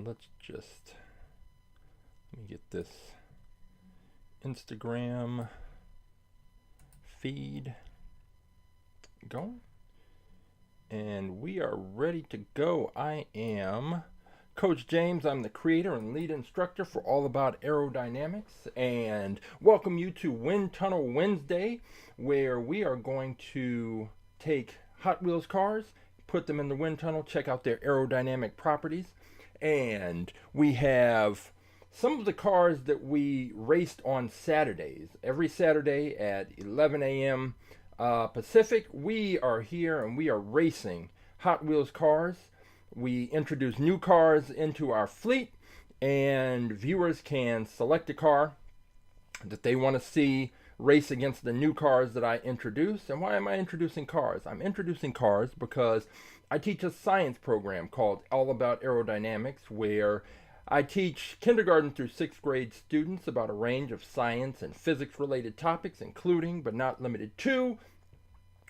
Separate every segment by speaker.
Speaker 1: let's just, let me get this Instagram feed going. And we are ready to go. I am Coach James. I'm the creator and lead instructor for All About Aerodynamics, and welcome you to Wind Tunnel Wednesday, where we are going to take Hot Wheels cars, put them in the wind tunnel, check out their aerodynamic properties. And we have some of the cars that we raced on Saturdays. Every Saturday at 11 a.m. Pacific, we are here and we are racing Hot Wheels cars. We introduce new cars into our fleet, and viewers can select a car that they want to see race against the new cars that I introduce. And why am I introducing cars? I'm introducing cars because I teach a science program called All About Aerodynamics, where I teach kindergarten through 6th grade students about a range of science and physics related topics, including but not limited to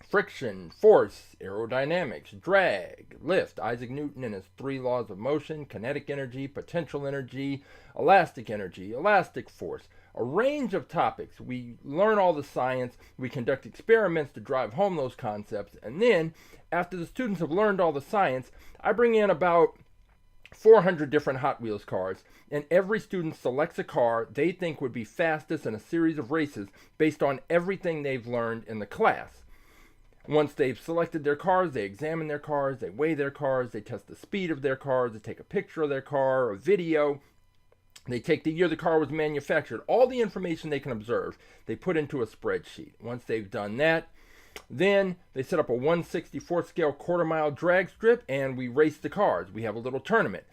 Speaker 1: friction, force, aerodynamics, drag, lift, Isaac Newton and his 3 laws of motion, kinetic energy, potential energy, elastic force, a range of topics. We learn all the science, we conduct experiments to drive home those concepts, and then after the students have learned all the science, I bring in about 400 different Hot Wheels cars, and every student selects a car they think would be fastest in a series of races based on everything they've learned in the class. Once they've selected their cars, they examine their cars, they weigh their cars, they test the speed of their cars, they take a picture of their car, a video, they take the year the car was manufactured, all the information they can observe, they put into a spreadsheet. Once they've done that, then they set up a 1/64 scale quarter-mile drag strip, and we race the cars. We have a little tournament,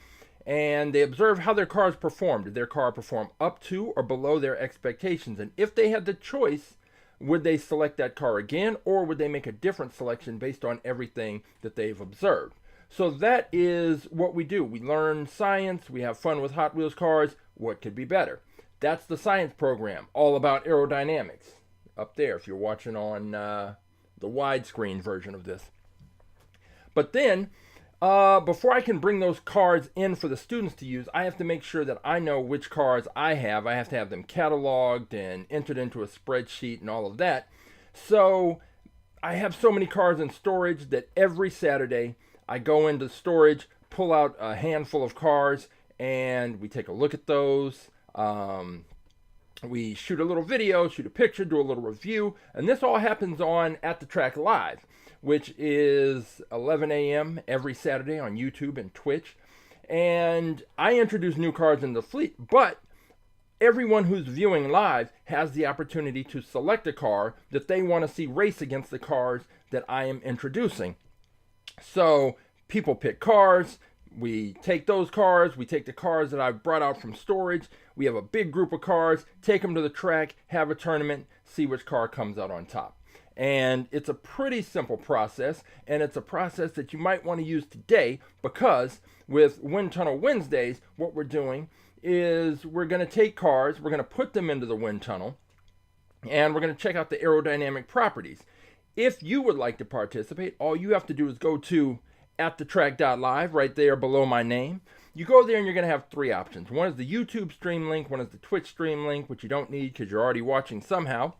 Speaker 1: and they observe how their cars perform. Did their car perform up to or below their expectations? And if they had the choice, would they select that car again, or would they make a different selection based on everything that they've observed? So that is what we do. We learn science, we have fun with Hot Wheels cars. What could be better? That's the science program, All About Aerodynamics, up there if you're watching on the widescreen version of this. But then, before I can bring those cars in for the students to use, I have to make sure that I know which cars I have. I have to have them cataloged and entered into a spreadsheet and all of that. So I have so many cars in storage that every Saturday I go into storage, pull out a handful of cars, and we take a look at those. We shoot a little video, shoot a picture, do a little review, and this all happens on AtTheTrack.live, which is 11 a.m. every Saturday on YouTube and Twitch. And I introduce new cars in the fleet, but everyone who's viewing live has the opportunity to select a car that they want to see race against the cars that I am introducing. So people pick cars. We take those cars, we take the cars that I've brought out from storage, we have a big group of cars, take them to the track, have a tournament, see which car comes out on top. And it's a pretty simple process, and it's a process that you might want to use today, because with Wind Tunnel Wednesdays, what we're doing is we're going to take cars, we're going to put them into the wind tunnel, and we're going to check out the aerodynamic properties. If you would like to participate, all you have to do is go to AtTheTrack.live, right there below my name. You go there and you're going to have 3 options. One is the YouTube stream link, one is the Twitch stream link, which you don't need because you're already watching somehow.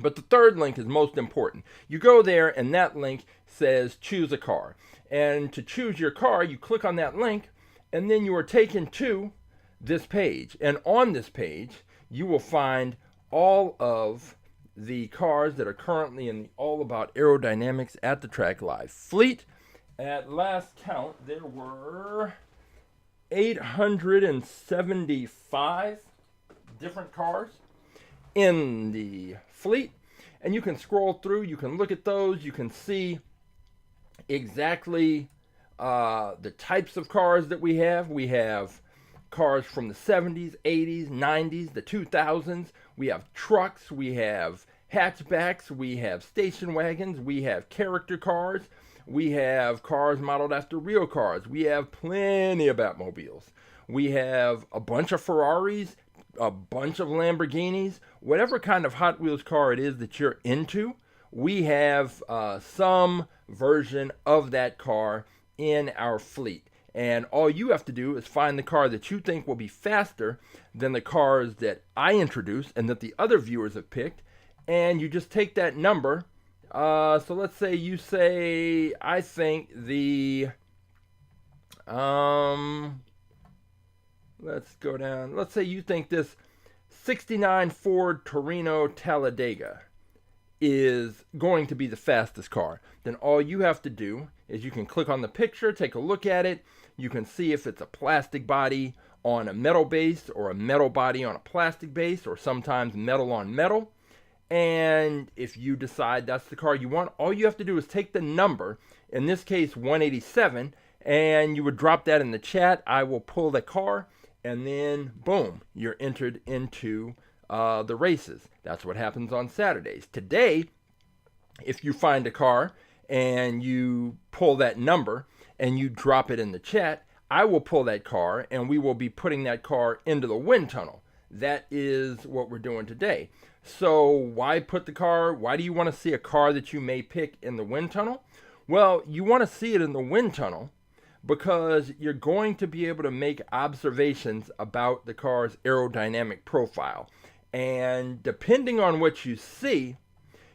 Speaker 1: But the third link is most important. You go there and that link says choose a car. And to choose your car, you click on that link and then you are taken to this page. And on this page, you will find all of the cars that are currently in the All About Aerodynamics at the Track Live fleet. At last count, there were 875 different cars in the fleet. And you can scroll through, you can look at those, you can see exactly the types of cars that we have. We have cars from the 70s, 80s, 90s, the 2000s. We have trucks, we have hatchbacks, we have station wagons, we have character cars. We have cars modeled after real cars. We have plenty of Batmobiles. We have a bunch of Ferraris, a bunch of Lamborghinis. Whatever kind of Hot Wheels car it is that you're into, we have some version of that car in our fleet. And all you have to do is find the car that you think will be faster than the cars that I introduced and that the other viewers have picked. And you just take that number. So let's say you say, I think the, let's go down. Let's say you think this 69 Ford Torino Talladega is going to be the fastest car. Then all you have to do is you can click on the picture, take a look at it. You can see if it's a plastic body on a metal base or a metal body on a plastic base, or sometimes metal on metal. And if you decide that's the car you want, all you have to do is take the number, in this case 187, and you would drop that in the chat. I will pull the car, and then boom, you're entered into the races. That's what happens on Saturdays. Today, if you find a car and you pull that number and you drop it in the chat, I will pull that car and we will be putting that car into the wind tunnel. That is what we're doing today. So why put the car? Why do you want to see a car that you may pick in the wind tunnel? Well, you want to see it in the wind tunnel because you're going to be able to make observations about the car's aerodynamic profile. And depending on what you see,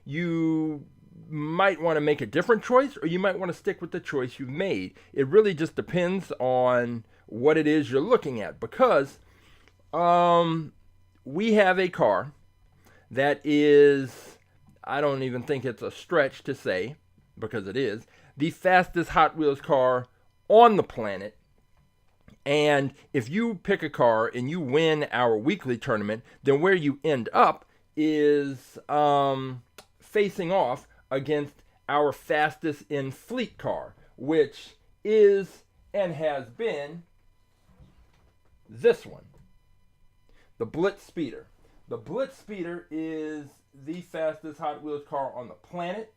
Speaker 1: you might want to make a different choice, or you might want to stick with the choice you've made. It really just depends on what it is you're looking at, because we have a car that is, I don't even think it's a stretch to say, because it is, the fastest Hot Wheels car on the planet. And if you pick a car and you win our weekly tournament, then where you end up is facing off against our fastest in fleet car, which is and has been this one, the Blitz Speeder. The Blitz Speeder is the fastest Hot Wheels car on the planet.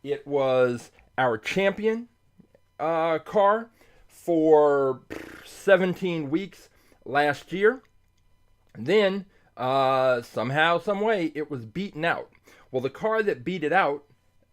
Speaker 1: It was our champion car for 17 weeks last year. Then, somehow, some way, it was beaten out. Well, the car that beat it out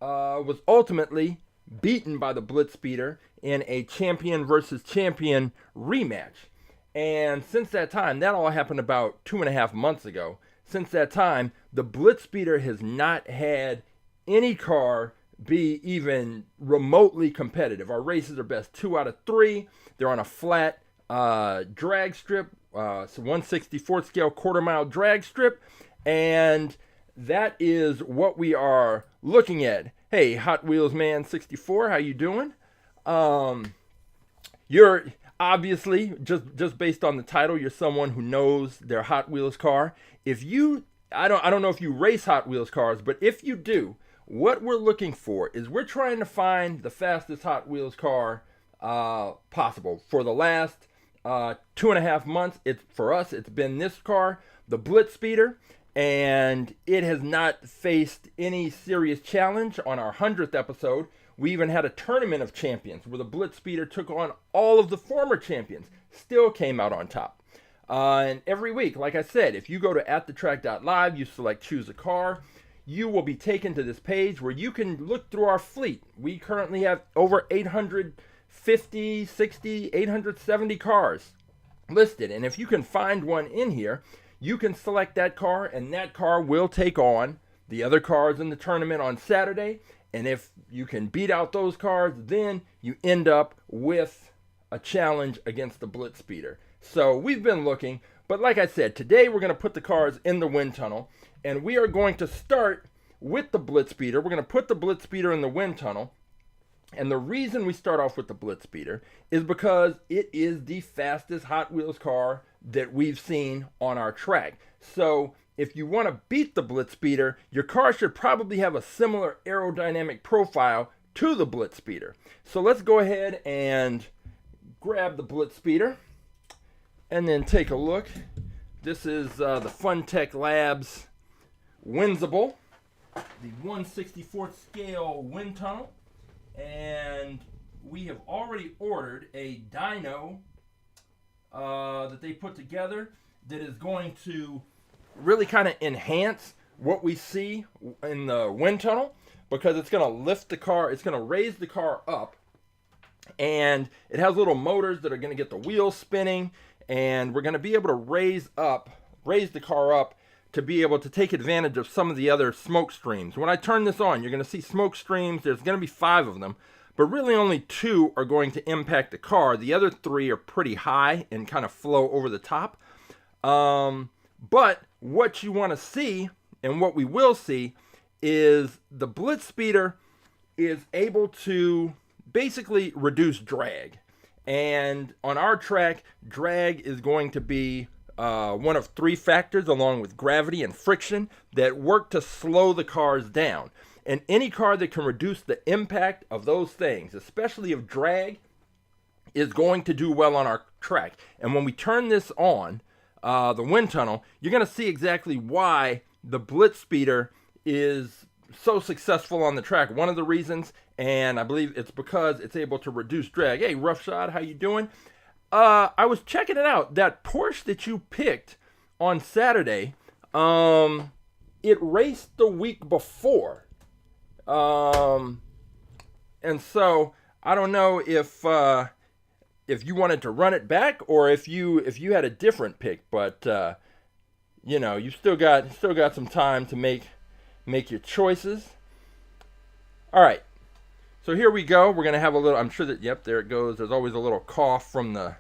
Speaker 1: was ultimately beaten by the Blitz Speeder in a champion versus champion rematch. And since that time, that all happened about 2.5 months ago. Since that time, the Blitz Speeder has not had any car be even remotely competitive. Our races are best 2 out of 3. They're on a flat drag strip, so 1/64 scale quarter-mile drag strip, and that is what we are looking at. Hey, Hot Wheels Man 64, how you doing? You're obviously, just based on the title, you're someone who knows their Hot Wheels car. If you, I don't know if you race Hot Wheels cars, but if you do, what we're looking for is we're trying to find the fastest Hot Wheels car possible. For the last 2.5 months, for us, it's been this car, the Blitz Speeder, and it has not faced any serious challenge. On our 100th episode, we even had a tournament of champions where the Blitz Speeder took on all of the former champions, still came out on top. And every week, like I said, if you go to AtTheTrack.live, you select choose a car, you will be taken to this page where you can look through our fleet. We currently have over 850, 60, 870 cars listed. And if you can find one in here, you can select that car, and that car will take on the other cars in the tournament on Saturday. And if you can beat out those cars, then you end up with a challenge against the Blitz Speeder. So we've been looking, but like I said, today we're going to put the cars in the wind tunnel, and we are going to start with the Blitz Speeder. We're going to put the Blitz Speeder in the wind tunnel, and the reason we start off with the Blitz Speeder is because it is the fastest Hot Wheels car that we've seen on our track. So if you want to beat the Blitz Speeder, your car should probably have a similar aerodynamic profile to the Blitz Speeder. So let's go ahead and grab the Blitz Speeder and then take a look. This is the Funtech Labs Windsible, the 1/64 scale wind tunnel, and we have already ordered a dyno that they put together that is going to really kind of enhance what we see in the wind tunnel, because it's going to lift the car, it's going to raise the car up, And it has little motors that are going to get the wheels spinning, and we're going to be able to raise the car up to be able to take advantage of some of the other smoke streams. When I turn this on, you're going to see smoke streams. There's going to be 5 of them, but really only 2 are going to impact the car. The other 3 are pretty high and kind of flow over the top. But what you want to see, and what we will see, is the Blitz Speeder is able to basically reduce drag. And on our track, drag is going to be one of 3 factors, along with gravity and friction, that work to slow the cars down. And any car that can reduce the impact of those things, especially of drag, is going to do well on our track. And when we turn this on, the wind tunnel, you're going to see exactly why the Blitz Speeder is so successful on the track. One of the reasons, and I believe it's because it's able to reduce drag. Hey, Rough Shot, how you doing? I was checking it out. That Porsche that you picked on Saturday, it raced the week before. And so I don't know if you wanted to run it back, or if you had a different pick, but you know, you still got some time to make your choices. All right, so here we go. We're gonna have a little, I'm sure that, yep, there it goes. There's always a little cough from the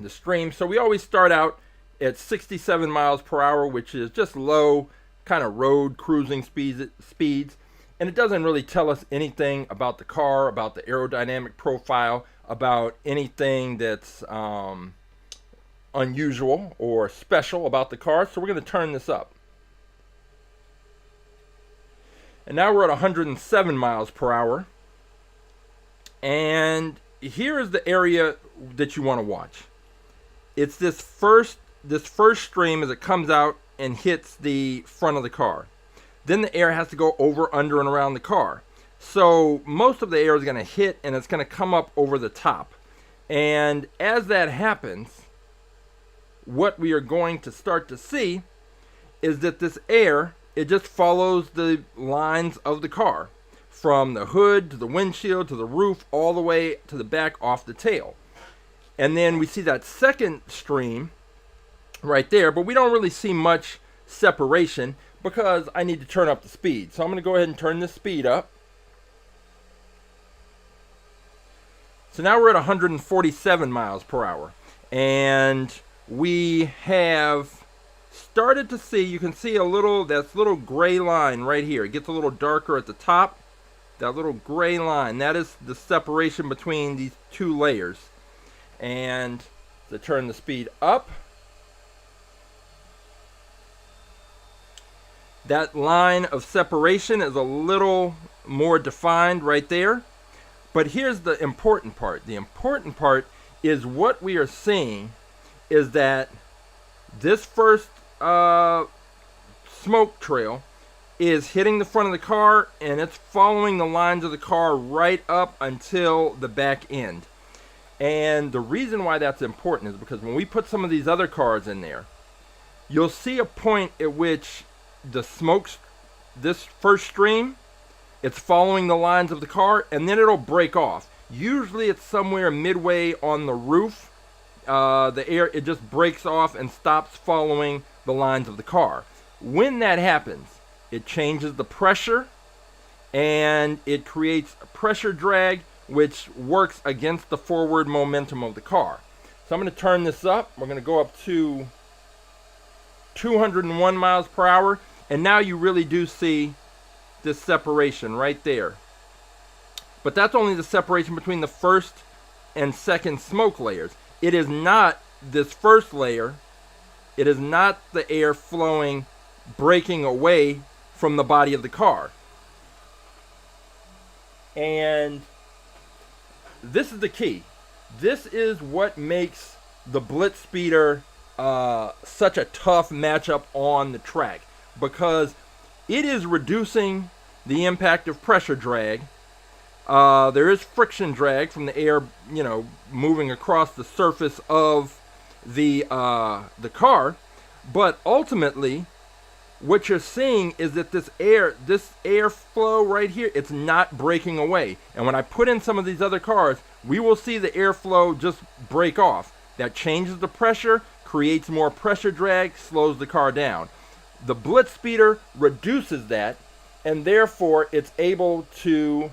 Speaker 1: stream. So we always start out at 67 miles per hour, which is just low kind of road cruising speeds. And it doesn't really tell us anything about the car, about the aerodynamic profile, about anything that's unusual or special about the car. So we're going to turn this up. And now we're at 107 miles per hour. And here is the area that you want to watch. It's this first stream as it comes out and hits the front of the car. Then the air has to go over, under, and around the car. So most of the air is going to hit, and it's going to come up over the top. And as that happens, what we are going to start to see is that this air, it just follows the lines of the car, from the hood to the windshield to the roof, all the way to the back off the tail. And then we see that second stream right there, but we don't really see much separation because I need to turn up the speed. So I'm going to go ahead and turn this speed up. So now we're at 147 miles per hour. And we have started to see, you can see that little gray line right here. It gets a little darker at the top. That little gray line, that is the separation between these 2 layers. And to turn the speed up, that line of separation is a little more defined right there. But here's the important part. The important part is what we are seeing is that this first smoke trail is hitting the front of the car, and it's following the lines of the car right up until the back end. And the reason why that's important is because when we put some of these other cars in there, you'll see a point at which the smoke, this first stream, it's following the lines of the car, and then it'll break off. Usually it's somewhere midway on the roof. The air, it just breaks off and stops following the lines of the car. When that happens, it changes the pressure, and it creates a pressure drag, which works against the forward momentum of the car. So I'm going to turn this up. We're going to go up to 201 miles per hour. And now you really do see this separation right there. But that's only the separation between the first and second smoke layers. It is not this first layer. It is not the air flowing, breaking away from the body of the car. And this is the key. This is what makes the Blitz Speeder such a tough matchup on the track, because it is reducing the impact of pressure drag. There is friction drag from the air, moving across the surface of the car, but ultimately what you're seeing is that this airflow right here, it's not breaking away. And when I put in some of these other cars, we will see the airflow just break off. That changes the pressure, creates more pressure drag, slows the car down. The Blitz Speeder reduces that, and therefore it's able to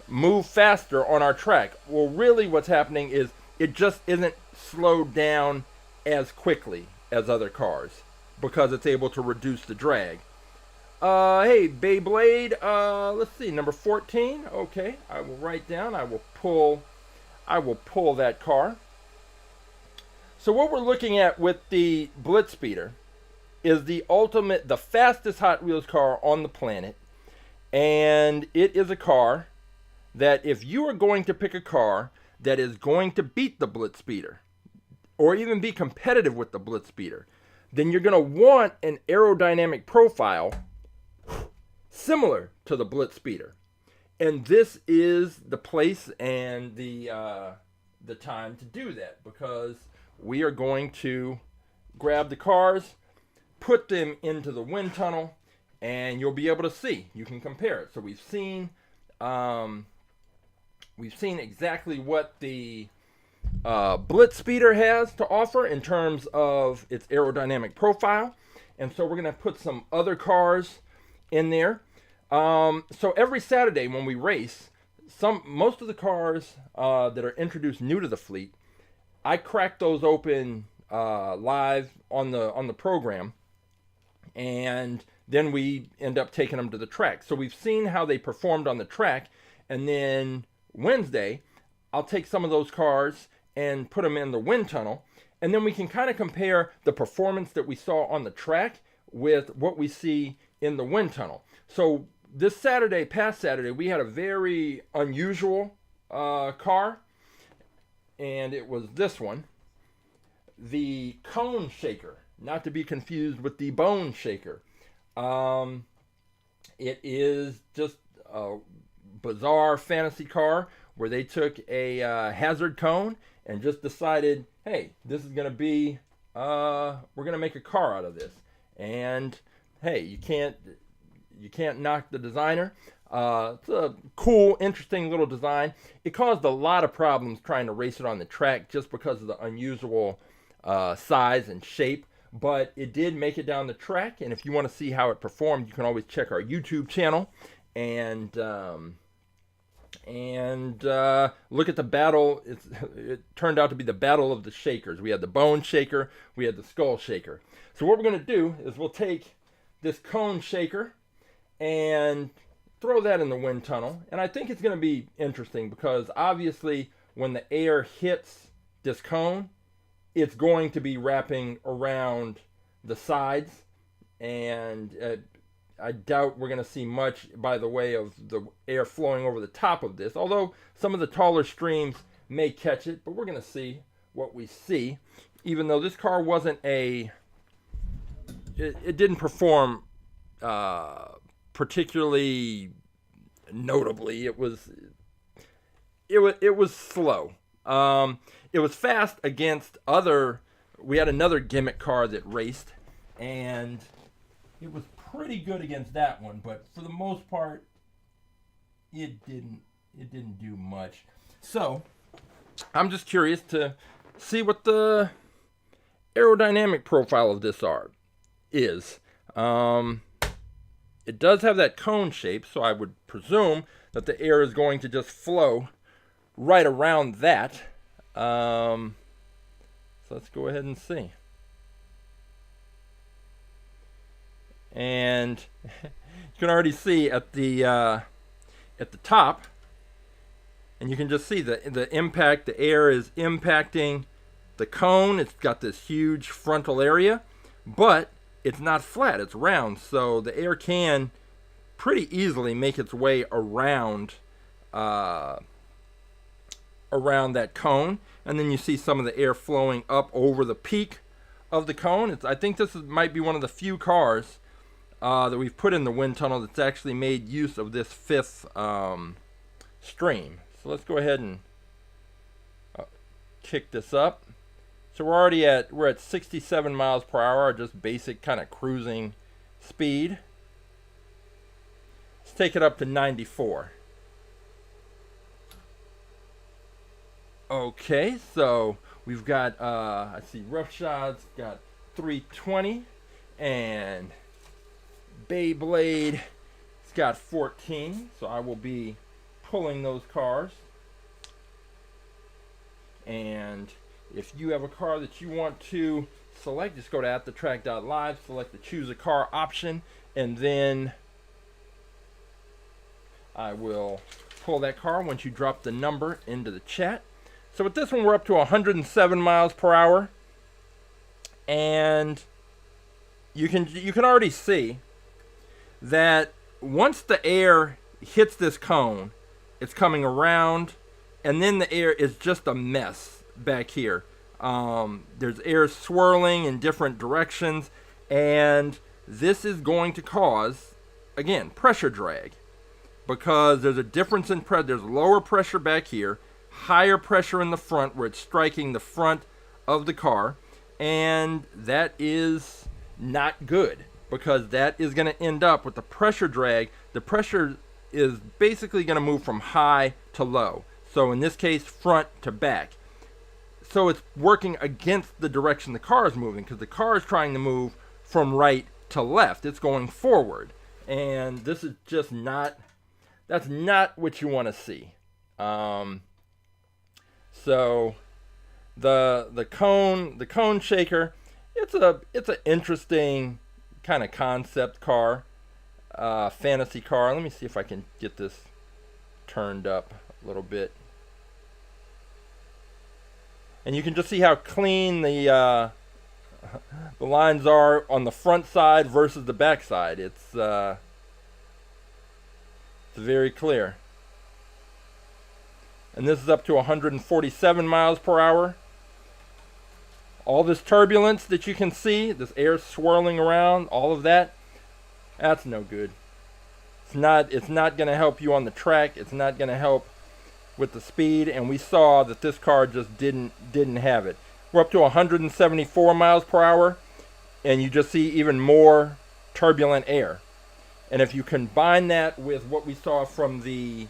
Speaker 1: move faster on our track. Well, really what's happening is it just isn't slowed down as quickly as other cars because it's able to reduce the drag. Hey, Beyblade, let's see, number 14. Okay, I will write down, I will pull that car. So what we're looking at with the Blitz Speeder is the fastest Hot Wheels car on the planet. And it is a car that if you are going to pick a car that is going to beat the Blitz Speeder, or even be competitive with the Blitz Speeder, then you're going to want an aerodynamic profile similar to the Blitz Speeder. And this is the place and the time to do that, because we are going to grab the cars, put them into the wind tunnel, and you'll be able to see. You can compare it. So we've seen exactly what the Blitz Speeder has to offer in terms of its aerodynamic profile, and so we're going to put some other cars in there. So every Saturday when we race, most of the cars that are introduced new to the fleet, I crack those open live on the program, and then we end up taking them to the track. So we've seen how they performed on the track, and then Wednesday I'll take some of those cars and put them in the wind tunnel, and then we can kind of compare the performance that we saw on the track with what we see in the wind tunnel. So this past Saturday, we had a very unusual car, and it was this one, the Cone Shaker, not to be confused with the Bone Shaker. It is just a bizarre fantasy car where they took a hazard cone and just decided, hey, this is going to be, we're going to make a car out of this. And hey, you can't knock the designer. It's a cool, interesting little design. It caused a lot of problems trying to race it on the track just because of the unusual size and shape. But it did make it down the track, and if you want to see how it performed, you can always check our YouTube channel and look at the battle. It turned out to be the battle of the shakers. We had the Bone Shaker, we had the Skull Shaker. So what we're going to do is we'll take this Cone Shaker and throw that in the wind tunnel, and I think it's going to be interesting because obviously when the air hits this cone, it's going to be wrapping around the sides, and I doubt we're going to see much by the way of the air flowing over the top of this, although some of the taller streams may catch it, but we're going to see what we see. Even though this car wasn't it didn't perform particularly notably. It was slow. It was fast against we had another gimmick car that raced, and it was pretty good against that one, but for the most part, it didn't do much. So, I'm just curious to see what the aerodynamic profile of this is. It does have that cone shape, so I would presume that the air is going to just flow right around that. So let's go ahead and see. And you can already see at the top, and you can just see the impact. The air is impacting the cone. It's got this huge frontal area, but it's not flat. It's round, so the air can pretty easily make its way around that cone, and then you see some of the air flowing up over the peak of the cone. I think this might be one of the few cars that we've put in the wind tunnel that's actually made use of this fifth stream. So let's go ahead and kick this up. So we're at 67 miles per hour, just basic kind of cruising speed. Let's take it up to 94. Okay, so we've got, I see Roughshods got 320, and Beyblade has got 14, so I will be pulling those cars. And if you have a car that you want to select, just go to AtTheTrack.live, select the choose a car option, and then I will pull that car once you drop the number into the chat. So with this one, we're up to 107 miles per hour, and you can already see that once the air hits this cone, it's coming around, and then the air is just a mess back here. There's air swirling in different directions, and this is going to cause, again, pressure drag, because there's a difference in pressure. There's lower pressure back here, higher pressure in the front where it's striking the front of the car, and that is not good, because that is going to end up with the pressure drag. The pressure is basically going to move from high to low. So in this case, front to back. So it's working against the direction the car is moving, because the car is trying to move from right to left. It's going forward. And this is just not, that's not what you want to see. So the cone shaker, it's an interesting kind of concept car, fantasy car. Let me see if I can get this turned up a little bit, and you can just see how clean the lines are on the front side versus the back side. It's very clear. And this is up to 147 miles per hour. All this turbulence that you can see, this air swirling around, all of that, that's no good. It's not going to help you on the track. It's not going to help with the speed, and we saw that this car just didn't have it. We're up to 174 miles per hour, and you just see even more turbulent air. And if you combine that with what we saw from the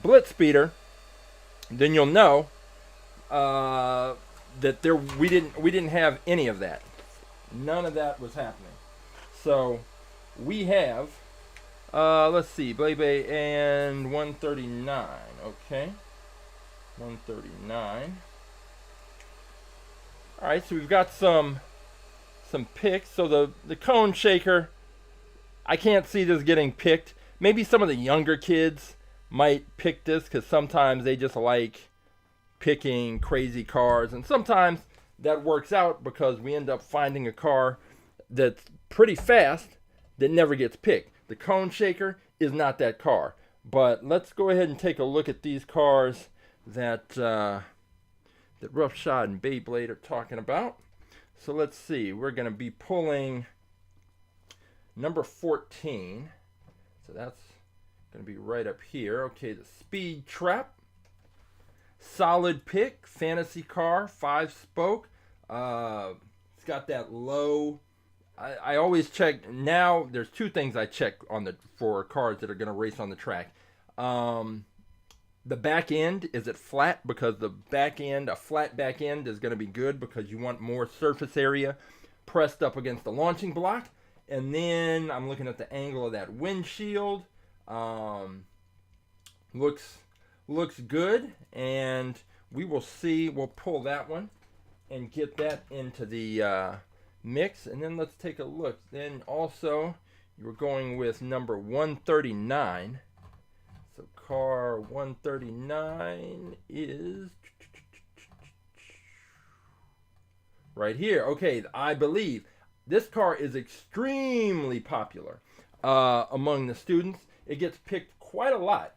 Speaker 1: Blitz Speeder, then you'll know that we didn't have any of that. None of that was happening. So we have, let's see, Blade and 139. Okay, 139. All right, so we've got some picks. So the cone shaker, I can't see this getting picked. Maybe some of the younger kids might pick this, because sometimes they just like picking crazy cars, and sometimes that works out because we end up finding a car that's pretty fast that never gets picked. The cone shaker is not that car. But let's go ahead and take a look at these cars that Roughshod and Beyblade are talking about. So let's see, we're going to be pulling number 14. So that's going to be right up here. Okay, the Speed Trap. Solid pick, fantasy car, 5-spoke. It's got that low. I always check. Now there's two things I check for cars that are going to race on the track. The back end, is it flat? Because the back end, a flat back end is going to be good, because you want more surface area pressed up against the launching block. And then I'm looking at the angle of that windshield. Looks good, and we will see. We'll pull that one and get that into the mix, and then let's take a look. Then also, you're going with number 139. So car 139 is right here. Okay, iBelieve. This car is extremely popular among the students. It gets picked quite a lot.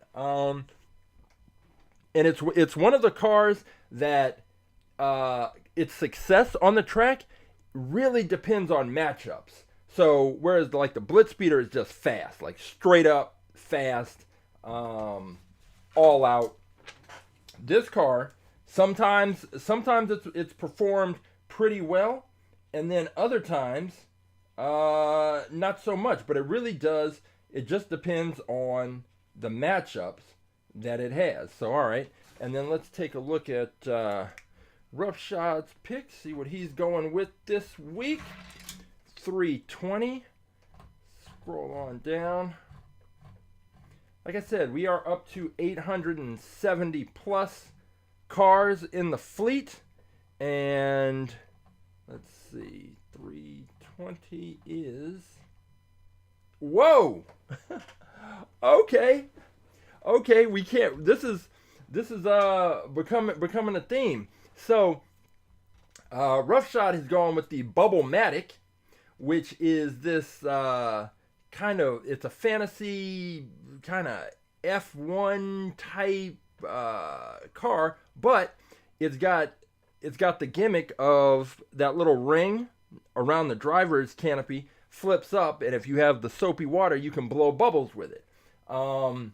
Speaker 1: And it's one of the cars that its success on the track really depends on matchups. So whereas like the Blitz Speeder is just fast, like straight up fast, all out. This car sometimes it's performed pretty well, and then other times Not so much, but it really does. It just depends on the matchups that it has. So, all right. And then let's take a look at Roughshod's picks, see what he's going with this week. 320. Scroll on down. Like I said, we are up to 870 plus cars in the fleet. And let's see, 320 is... Whoa! Okay, we can't... This is becoming a theme. So, Roughshod has gone with the Bubblematic, which is this it's a fantasy kind of F1 type car, but it's got the gimmick of that little ring around the driver's canopy flips up, and if you have the soapy water, you can blow bubbles with it. So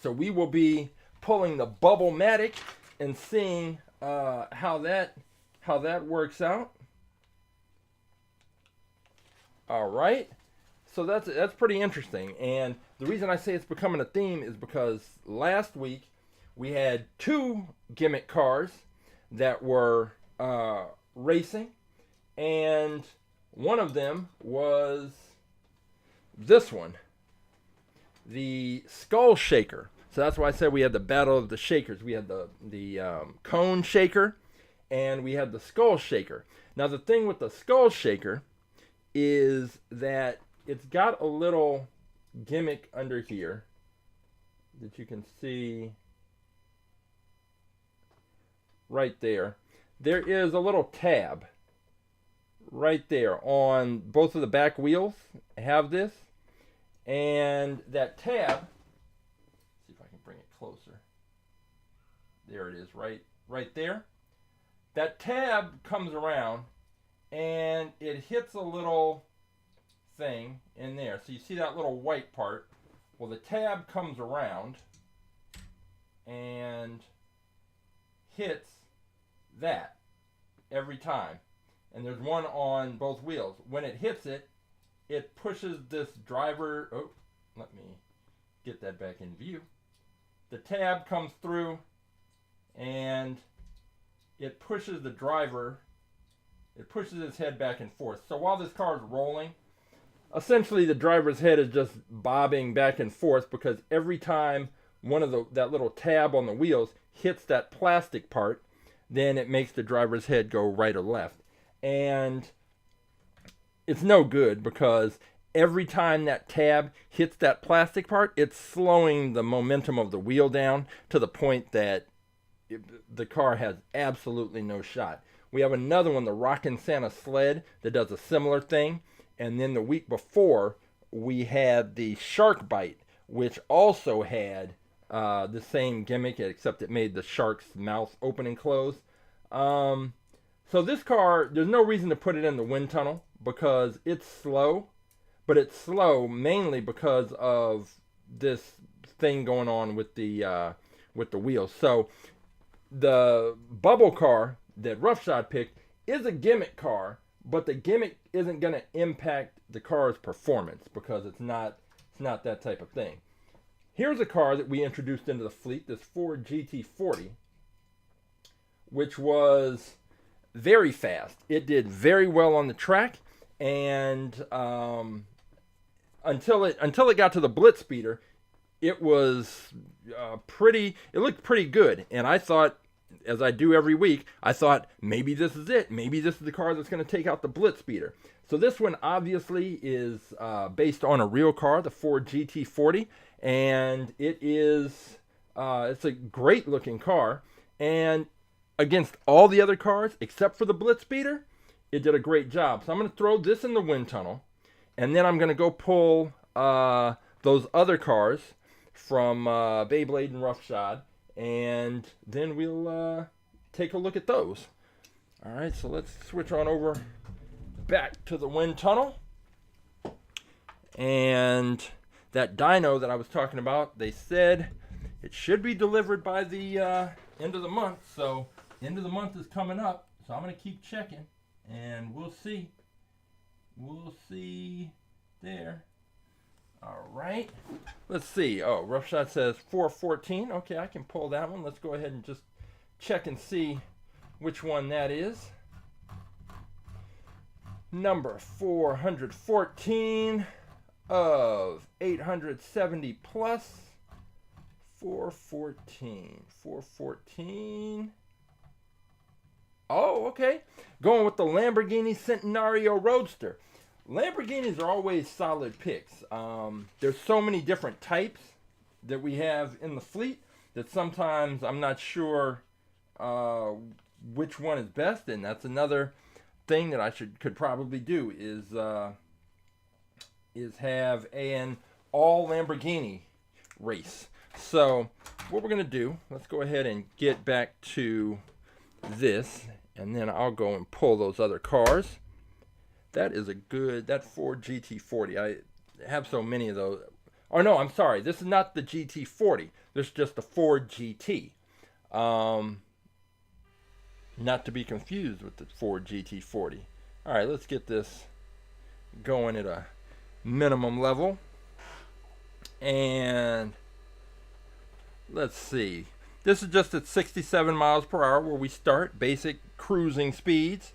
Speaker 1: we will be pulling the Bubblematic and seeing how that works out. All right. So that's pretty interesting. And the reason I say it's becoming a theme is because last week we had 2 gimmick cars that were racing, and one of them was this one, the Skull Shaker. So that's why I said we had the Battle of the Shakers. We had the Cone Shaker, and we had the Skull Shaker. Now the thing with the Skull Shaker is that it's got a little gimmick under here that you can see right there. There is a little tab right there on both of the back wheels. Have this, and that tab, see if I can bring it closer. There it is, right there. That tab comes around and it hits a little thing in there. So you see that little white part? Well, the tab comes around and hits that every time. And there's one on both wheels. When it hits it, it pushes this driver... Oh, let me get that back in view. The tab comes through and it pushes the driver, it pushes his head back and forth. So while this car is rolling, essentially the driver's head is just bobbing back and forth, because every time one of that little tab on the wheels hits that plastic part, then it makes the driver's head go right or left. And it's no good, because every time that tab hits that plastic part, it's slowing the momentum of the wheel down to the point that the car has absolutely no shot. We have another one, the Rockin' Santa Sled, that does a similar thing. And then the week before, we had the Shark Bite, which also had the same gimmick, except it made the shark's mouth open and close. So this car, there's no reason to put it in the wind tunnel, because it's slow. But it's slow mainly because of this thing going on with the wheels. So the bubble car that Roughshod picked is a gimmick car, but the gimmick isn't going to impact the car's performance, because it's not that type of thing. Here's a car that we introduced into the fleet, this Ford GT40, which was very fast. It did very well on the track, and until it got to the Blitz Speeder, it was it looked pretty good. And I thought, as I do every week, I thought maybe this is it. Maybe this is the car that's going to take out the Blitz Speeder. So this one obviously is based on a real car, the Ford GT40, and it's a great looking car. And against all the other cars, except for the Blitz Speeder, it did a great job. So I'm going to throw this in the wind tunnel, and then I'm going to go pull those other cars from Beyblade and Roughshod, and then we'll take a look at those. All right, so let's switch on over back to the wind tunnel. And that dyno that I was talking about, they said it should be delivered by the end of the month. So end of the month is coming up, so I'm going to keep checking, and we'll see We'll see there. All right. Let's see. Oh, Rough Shot says 414. Okay, I can pull that one. Let's go ahead and just check and see which one that is. Number 414 of 870 plus. 414. Oh, okay. Going with the Lamborghini Centenario Roadster. Lamborghinis are always solid picks. There's so many different types that we have in the fleet that sometimes I'm not sure which one is best, and that's another thing that I could probably do is have an all Lamborghini race. So what we're going to do, let's go ahead and get back to this, and then I'll go and pull those other cars. That is a good, that Ford GT40. I have so many of those. Oh no, I'm sorry. This is not the GT40. This is just the Ford GT. Not to be confused with the Ford GT40. All right, let's get this going at a minimum level. And let's see. This is just at 67 miles per hour where we start. Basic cruising speeds.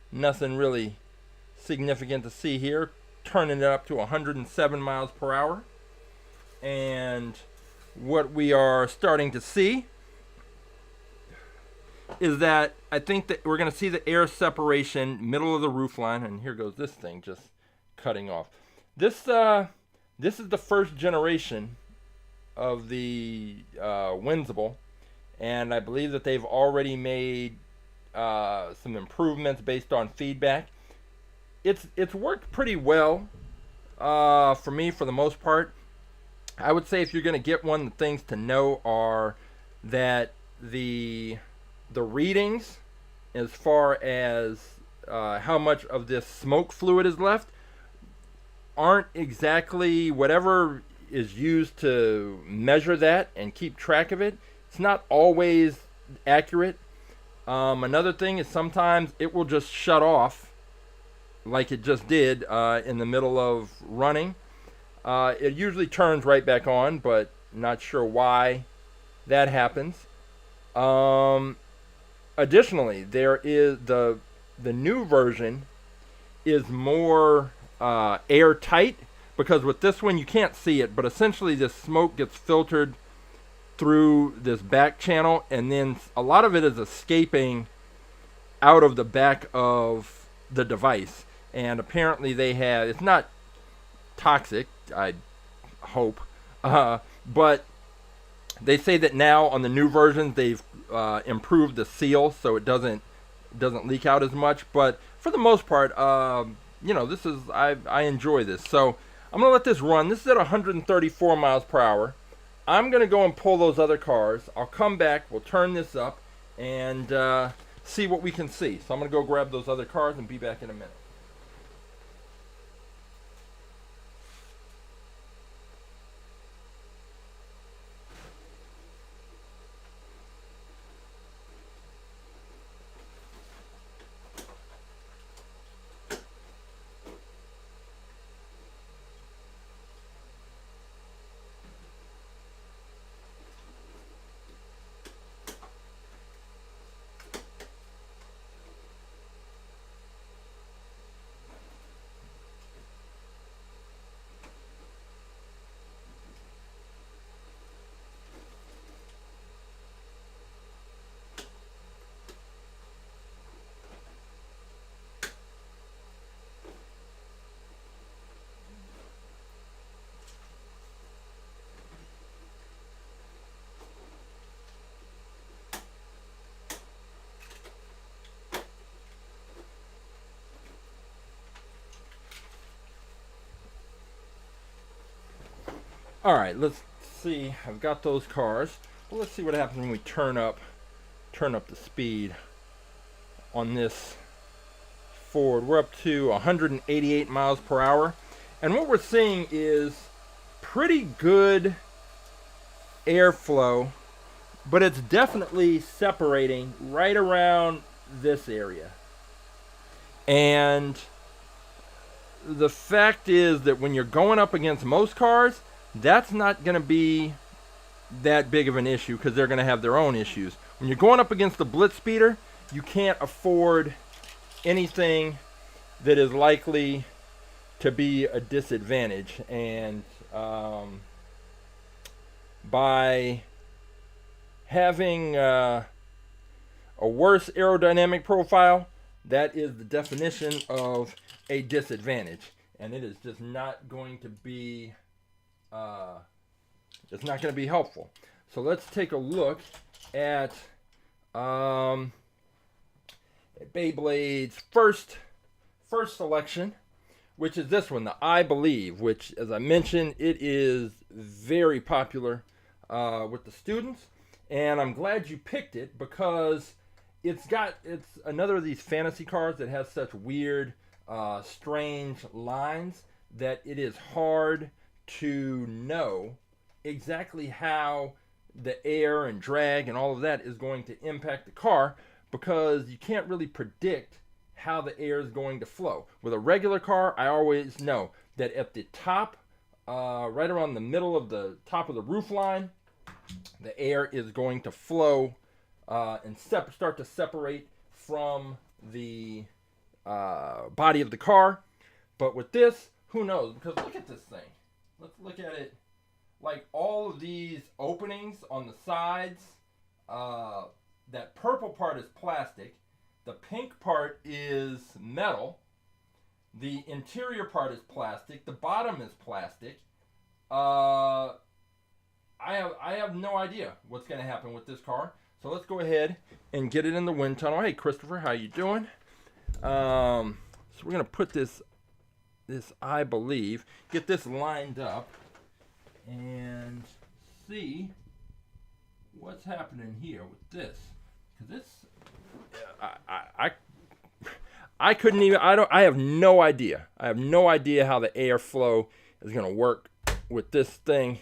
Speaker 1: Nothing really significant to see here. Turning it up to 107 miles per hour. And what we are starting to see is that I think that we're going to see the air separation middle of the roofline. And here goes this thing just cutting off. This is the first generation of the Windsible, and I believe that they've already made some improvements based on feedback. It's worked pretty well for me for the most part. I would say if you're going to get one, the things to know are that the readings as far as how much of this smoke fluid is left aren't exactly whatever is used to measure that and keep track of it. It's not always accurate. Another thing is sometimes it will just shut off like it just did in the middle of running. It usually turns right back on, but not sure why that happens. Additionally, there is the new version is more airtight, because with this one you can't see it, but essentially this smoke gets filtered through this back channel, and then a lot of it is escaping out of the back of the device. And apparently they have, it's not toxic, I hope, but they say that now on the new versions they've improved the seal so it doesn't leak out as much. But for the most part, this is, I enjoy this. So I'm going to let this run. This is at 134 miles per hour. I'm going to go and pull those other cars. I'll come back. We'll turn this up and see what we can see. So I'm going to go grab those other cars and be back in a minute. All right, let's see. I've got those cars. Well, let's see what happens when we turn up the speed on this Ford. We're up to 188 miles per hour, and what we're seeing is pretty good airflow, but it's definitely separating right around this area. And the fact is that when you're going up against most cars, that's not going to be that big of an issue because they're going to have their own issues. When you're going up against the Blitz Speeder, you can't afford anything that is likely to be a disadvantage. And by having a worse aerodynamic profile, that is the definition of a disadvantage, and it is just not going to be it's not going to be helpful. So let's take a look at Beyblade's first selection, which is this one, the iBelieve, which, as I mentioned, it is very popular with the students, and I'm glad you picked it because it's another of these fantasy cars that has such weird, strange lines that it is hard to know exactly how the air and drag and all of that is going to impact the car, because you can't really predict how the air is going to flow. With a regular car, I always know that at the top, right around the middle of the top of the roof line, the air is going to flow and start to separate from the body of the car. But with this, who knows? Because look at this thing. Let's look at it. Like all of these openings on the sides, that purple part is plastic. The pink part is metal. The interior part is plastic. The bottom is plastic. I have no idea what's going to happen with this car. So let's go ahead and get it in the wind tunnel. Hey, Christopher, how you doing? So we're going to put this iBelieve, get this lined up, and see what's happening here with this. Because this, I couldn't even, I have no idea. I have no idea how the airflow is going to work with this thing.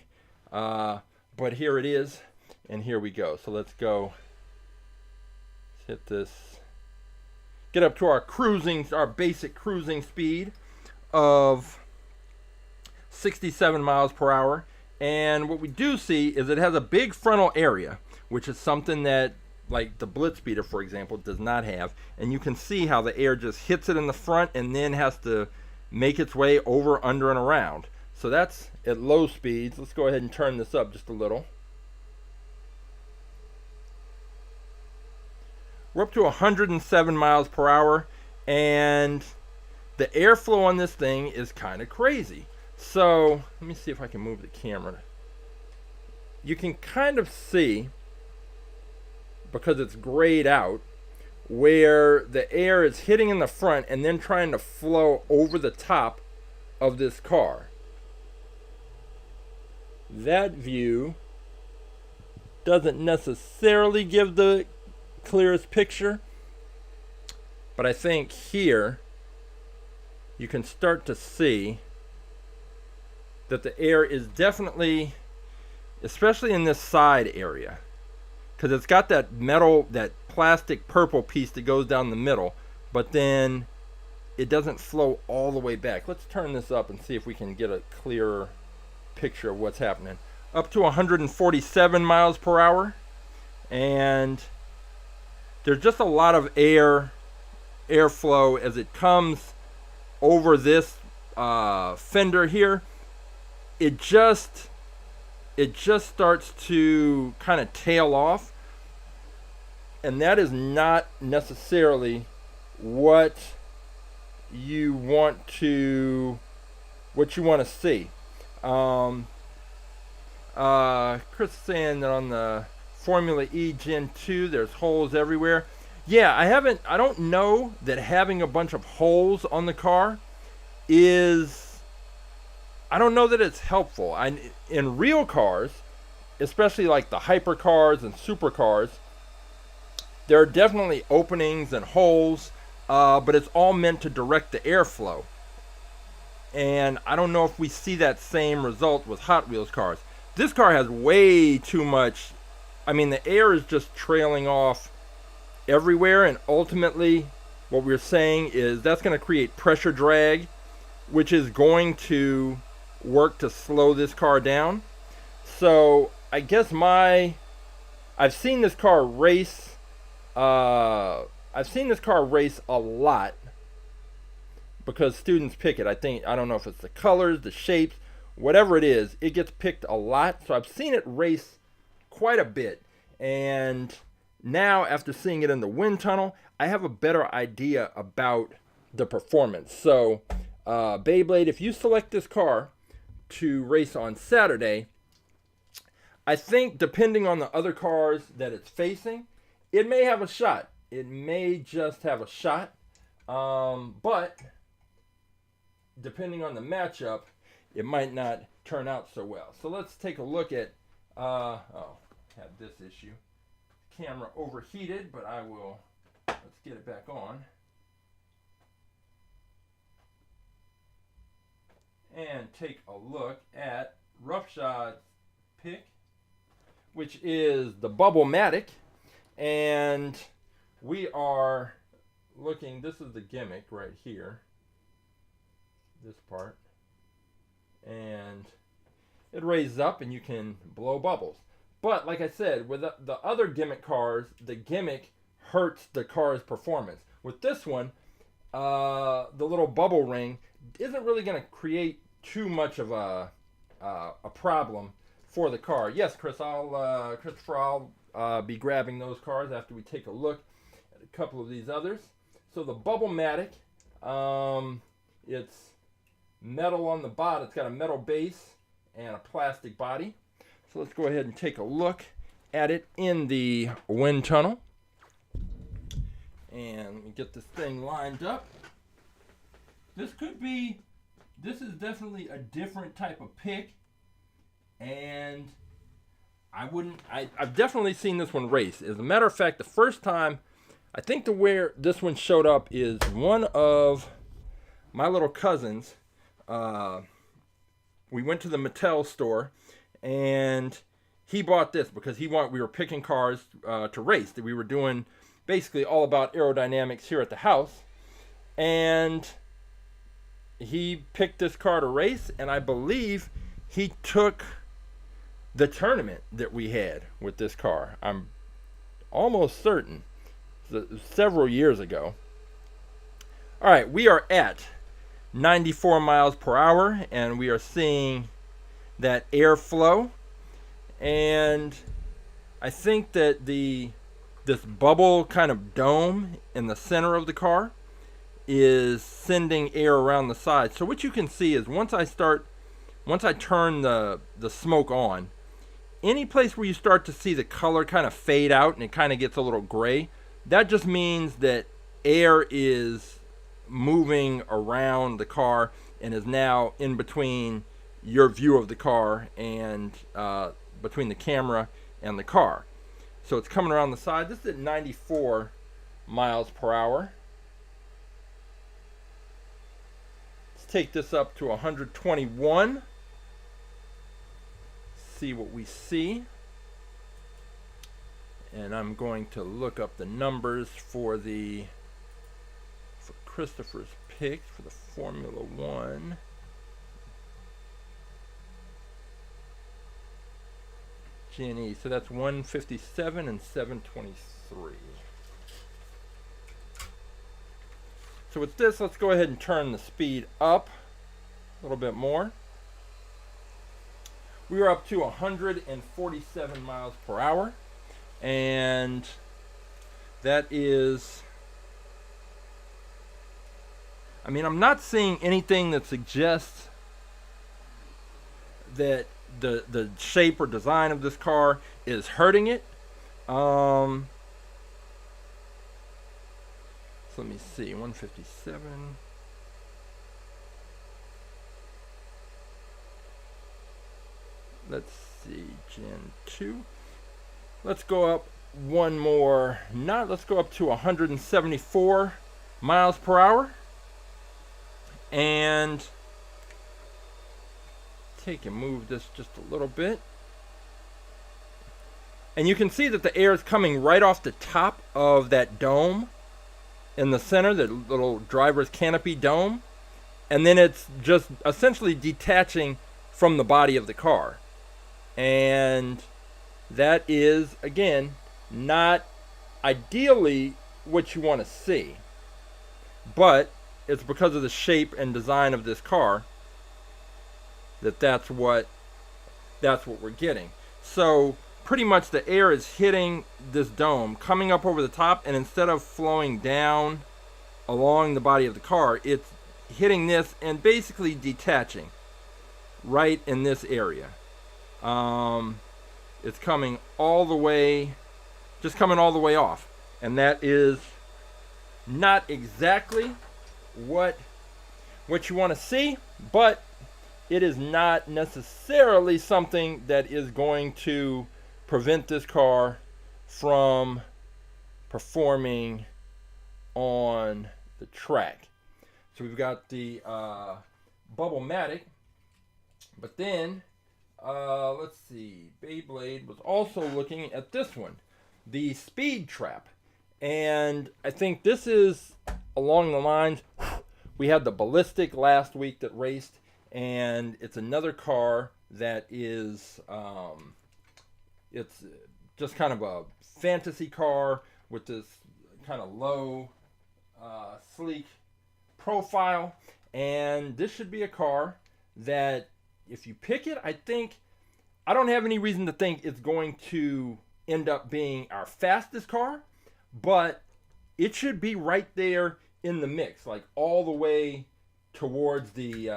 Speaker 1: But here it is, and here we go. So let's go. Let's hit this. Get up to our basic cruising speed of 67 miles per hour. And what we do see is it has a big frontal area, which is something that, like the Blitz Speeder, for example, does not have. And you can see how the air just hits it in the front and then has to make its way over, under, and around. So that's at low speeds. Let's go ahead and turn this up just a little. We're up to 107 miles per hour, and the airflow on this thing is kind of crazy. So let me see if I can move the camera. You can kind of see, because it's grayed out, where the air is hitting in the front and then trying to flow over the top of this car. That view doesn't necessarily give the clearest picture, but I think here you can start to see that the air is definitely, especially in this side area, because it's got that metal, that plastic purple piece that goes down the middle, but then it doesn't flow all the way back. Let's turn this up and see if we can get a clearer picture of what's happening. Up to 147 miles per hour, and there's just a lot of airflow as it comes over this fender here. It just starts to kind of tail off, and that is not necessarily what you want to see. Chris is saying that on the Formula E Gen 2 there's holes everywhere. Yeah, I don't know that having a bunch of holes on the car I don't know that it's helpful. In real cars, especially like the hypercars and supercars, there are definitely openings and holes, but it's all meant to direct the airflow. And I don't know if we see that same result with Hot Wheels cars. This car has way too much. I mean, the air is just trailing off everywhere, and ultimately what we're saying is that's going to create pressure drag, which is going to work to slow this car down. So I guess I've seen this car race. I've seen this car race a lot because students pick it. I don't know if it's the colors, the shapes, whatever it is, it gets picked a lot. So I've seen it race quite a bit. And now, after seeing it in the wind tunnel, I have a better idea about the performance. So, Beyblade, if you select this car to race on Saturday, I think depending on the other cars that it's facing, it may have a shot. It may just have a shot. But depending on the matchup, it might not turn out so well. So let's take a look at, had this issue. Camera overheated, but let's get it back on. And take a look at Roughshode's pick, which is the Bubblematic. And we are looking, this is the gimmick right here, this part. And it raises up and you can blow bubbles. But like I said, with the other gimmick cars, the gimmick hurts the car's performance. With this one, the little bubble ring isn't really going to create too much of a problem for the car. Yes, Christopher, I'll be grabbing those cars after we take a look at a couple of these others. So the Bubblematic, it's metal on the bottom. It's got a metal base and a plastic body. So let's go ahead and take a look at it in the wind tunnel. And let me get this thing lined up. This is definitely a different type of pick. And I've definitely seen this one race. As a matter of fact, the first time, I think where this one showed up is one of my little cousins. We went to the Mattel store, and he bought this because we were picking cars to race. We were doing basically all about aerodynamics here at the house, and he picked this car to race, and I believe he took the tournament that we had with this car. I'm almost certain. Several years ago. All right, we are at 94 miles per hour, and we are seeing that airflow. And I think that this bubble kind of dome in the center of the car is sending air around the side. So what you can see is once I turn the smoke on, any place where you start to see the color kind of fade out and it kind of gets a little gray, that just means that air is moving around the car and is now in between your view of the car and between the camera and the car. So it's coming around the side. This is at 94 miles per hour. Let's take this up to 121. See what we see. And I'm going to look up the numbers for Christopher's pick for the Formula One. G&E. So that's 157 and 723. So with this, let's go ahead and turn the speed up a little bit more. We are up to 147 miles per hour. And that is, I'm not seeing anything that suggests that the shape or design of this car is hurting it. So let me see, 157. Let's see, Gen 2. Let's go up one more knot. Let's go up to 174 miles per hour. And take and move this just a little bit. And you can see that the air is coming right off the top of that dome in the center, the little driver's canopy dome. and then it's just essentially detaching from the body of the car. And that is, again, not ideally what you want to see. But it's because of the shape and design of this car that's what we're getting. So pretty much the air is hitting this dome, coming up over the top, and instead of flowing down along the body of the car, it's hitting this and basically detaching right in this area. It's coming all the way, just coming all the way off, and that is not exactly what you want to see, but it is not necessarily something that is going to prevent this car from performing on the track. So we've got the Bubblematic, but then let's see, Beyblade was also looking at this one, the Speed Trap, and I think this is along the lines, we had the Ballistic last week that raced, and it's another car that is it's just kind of a fantasy car with this kind of low sleek profile, and this should be a car that if you pick it, I don't have any reason to think it's going to end up being our fastest car, but it should be right there in the mix, like all the way towards the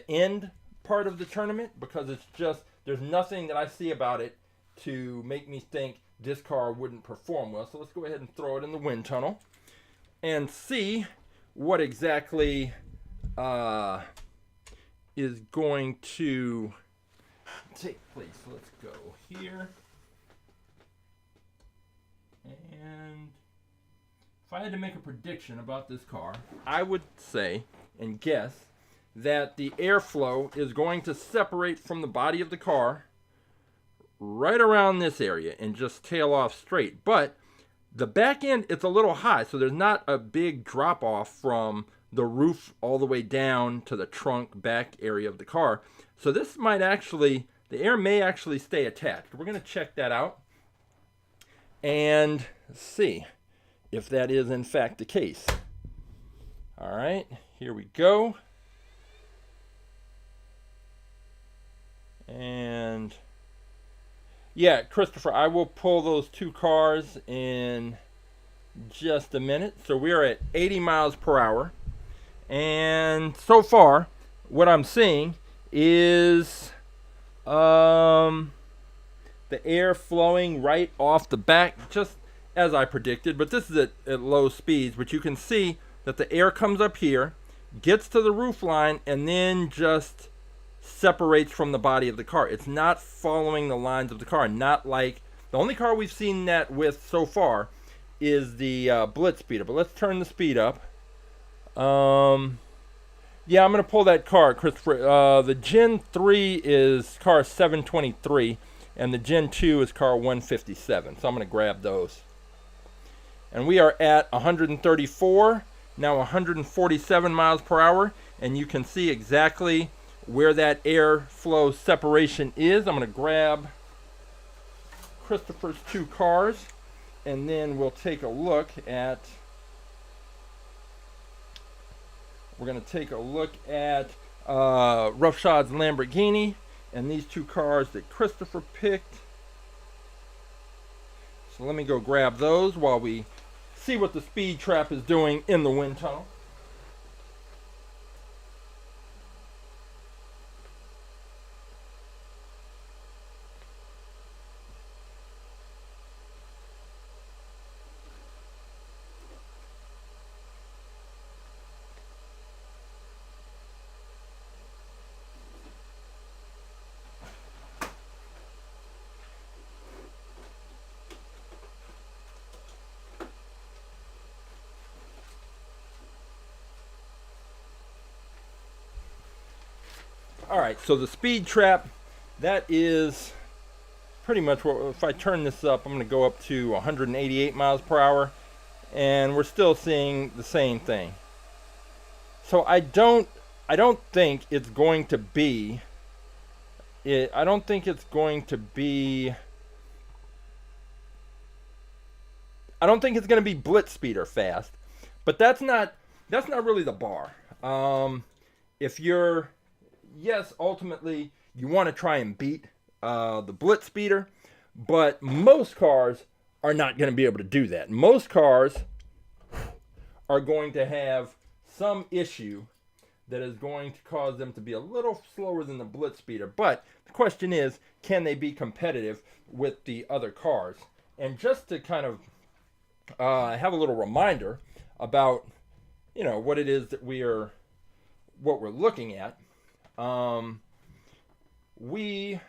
Speaker 1: end part of the tournament, because it's just, there's nothing that I see about it to make me think this car wouldn't perform well. So let's go ahead and throw it in the wind tunnel and see what exactly is going to take place. So let's go here. And if I had to make a prediction about this car, I would say and guess that the airflow is going to separate from the body of the car right around this area and just tail off straight. But the back end, it's a little high, so there's not a big drop off from the roof all the way down to the trunk back area of the car. So this might actually, the air may actually stay attached. We're going to check that out and see if that is in fact the case. All right, here we go. And yeah, Christopher, I will pull those two cars in just a minute. So we are at 80 miles per hour. And so far, what I'm seeing is the air flowing right off the back, just as I predicted. But this is at low speeds. But you can see that the air comes up here, gets to the roof line, and then just separates from the body of the car. It's not following the lines of the car. Not like the only car we've seen that with so far is the Blitz Speeder. But let's turn the speed up. Yeah, I'm going to pull that car, Christopher. The Gen 3 is car 723, and the Gen 2 is car 157. So I'm going to grab those. And we are at 134, now 147 miles per hour, and you can see exactly where that airflow separation is. I'm going to grab Christopher's two cars, and then we'll take a look at, Roughshod's Lamborghini and these two cars that Christopher picked. So let me go grab those while we see what the Speed Trap is doing in the wind tunnel. All right, so the Speed Trap, that is pretty much what, if I turn this up, I'm going to go up to 188 miles per hour, and we're still seeing the same thing. So I don't I don't think it's going to be. I don't think it's going to be. I don't think it's going to be Blitz Speeder fast, but that's not really the bar. If you're, yes, ultimately you want to try and beat the Blitz Speeder, but most cars are not going to be able to do that. Most cars are going to have some issue that is going to cause them to be a little slower than the Blitz Speeder. But the question is, can they be competitive with the other cars? And just to kind of have a little reminder about, what it is that what we're looking at. We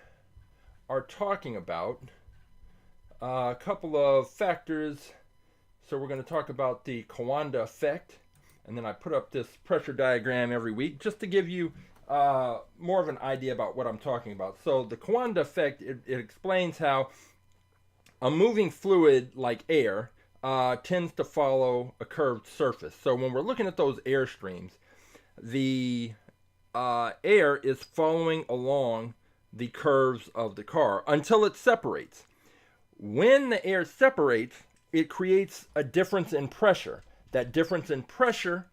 Speaker 1: are talking about a couple of factors. So we're going to talk about the Coanda Effect, and then I put up this pressure diagram every week just to give you more of an idea about what I'm talking about. So the Coanda Effect, it explains how a moving fluid like air tends to follow a curved surface. So when we're looking at those air streams, the air is following along the curves of the car until it separates. When the air separates, it creates a difference in pressure. That difference in pressure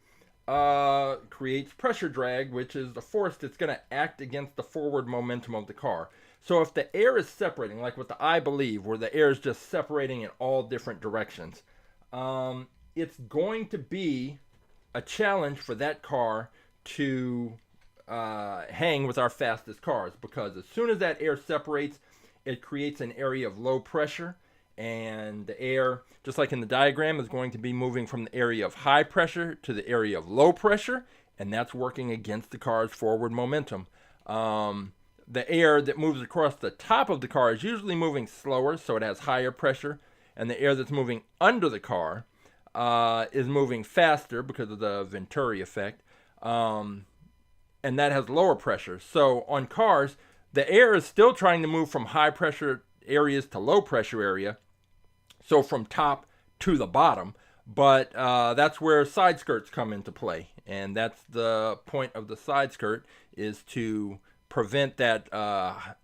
Speaker 1: creates pressure drag, which is the force that's going to act against the forward momentum of the car. So if the air is separating, like with the iBelieve, where the air is just separating in all different directions, it's going to be a challenge for that car to hang with our fastest cars, because as soon as that air separates, it creates an area of low pressure, and the air, just like in the diagram, is going to be moving from the area of high pressure to the area of low pressure, and that's working against the car's forward momentum. The air that moves across the top of the car is usually moving slower, so it has higher pressure, and the air that's moving under the car is moving faster because of the Venturi effect, and that has lower pressure. So on cars, the air is still trying to move from high pressure areas to low pressure area, so from top to the bottom, but that's where side skirts come into play, and that's the point of the side skirt, is to prevent that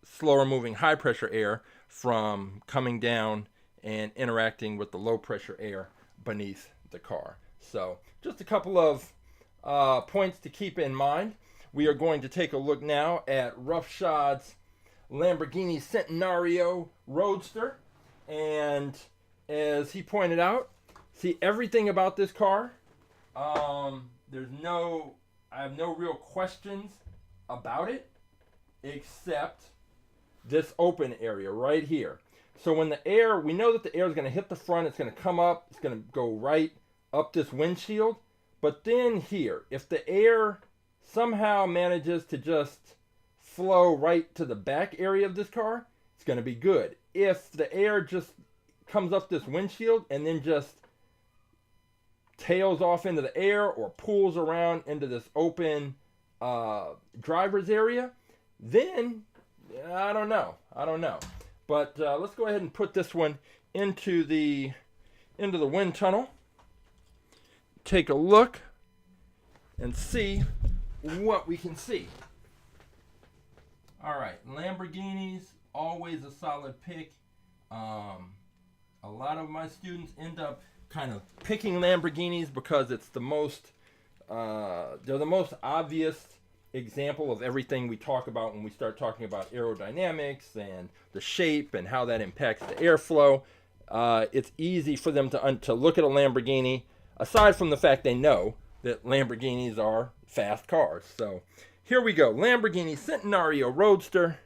Speaker 1: slower moving high pressure air from coming down and interacting with the low pressure air beneath the car. So just a couple of points to keep in mind. We are going to take a look now at Roughshod's Lamborghini Centenario Roadster, and as he pointed out, see everything about this car. I have no real questions about it, except this open area right here. So when the air, we know that the air is going to hit the front, it's going to come up, it's going to go right up this windshield, but then here, if the air somehow manages to just flow right to the back area of this car, it's going to be good. If the air just comes up this windshield and then just tails off into the air or pulls around into this open driver's area, then I don't know. But let's go ahead and put this one into the wind tunnel. Take a look and see what we can see. All right, Lamborghinis, always a solid pick. A lot of my students end up kind of picking Lamborghinis because it's the most, they're the most obvious example of everything we talk about when we start talking about aerodynamics and the shape and how that impacts the airflow. It's easy for them to look at a Lamborghini, aside from the fact they know that Lamborghinis are fast cars. So here we go. Lamborghini Centenario Roadster.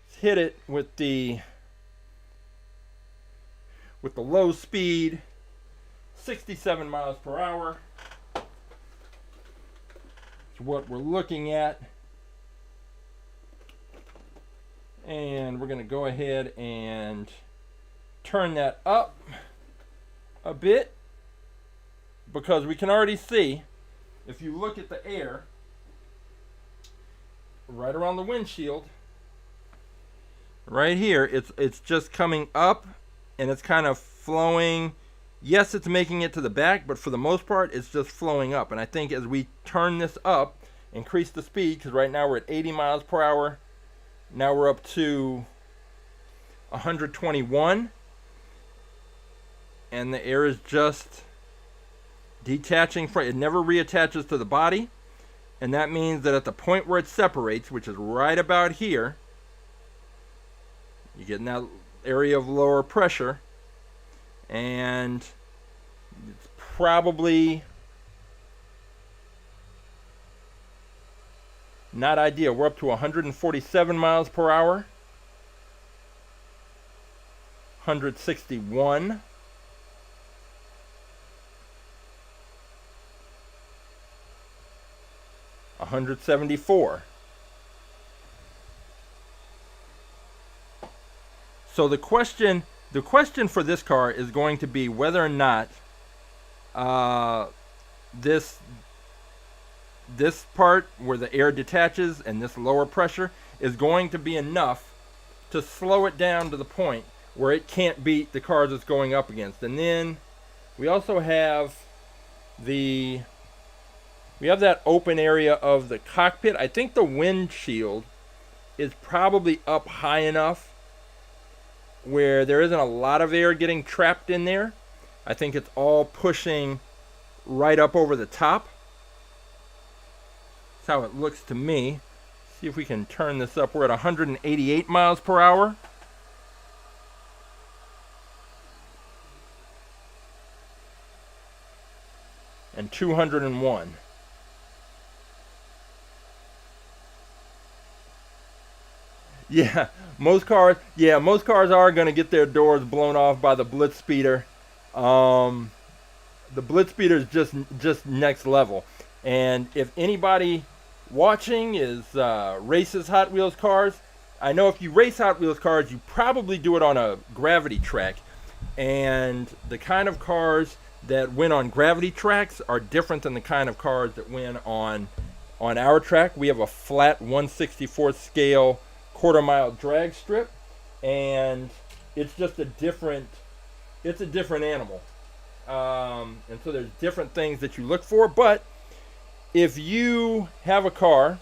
Speaker 1: Let's hit it with the low speed, 67 miles per hour. It's what we're looking at. And we're going to go ahead and turn that up a bit, because we can already see, if you look at the air right around the windshield, right here, it's just coming up and it's kind of flowing. Yes, it's making it to the back, but for the most part, it's just flowing up. And I think as we turn this up, increase the speed, because right now we're at 80 miles per hour. Now we're up to 121. And the air is just detaching from it. Never reattaches to the body. And that means that at the point where it separates, which is right about here, you get in that area of lower pressure. And it's probably not ideal. We're up to 147 miles per hour. 161. $174. So the question for this car is going to be whether or not this part where the air detaches and this lower pressure is going to be enough to slow it down to the point where it can't beat the cars it's going up against. And then we also have that open area of the cockpit. I think the windshield is probably up high enough where there isn't a lot of air getting trapped in there. I think it's all pushing right up over the top. That's how it looks to me. See if we can turn this up. We're at 188 miles per hour. And 201. Yeah, most cars are going to get their doors blown off by the Blitz Speeder. The Blitz Speeder is just next level. And if anybody watching races Hot Wheels cars, I know if you race Hot Wheels cars, you probably do it on a gravity track. And the kind of cars that win on gravity tracks are different than the kind of cars that win on our track. We have a flat 1/64 scale quarter-mile drag strip, and it's just a different animal. And so there's different things that you look for. But if you have a car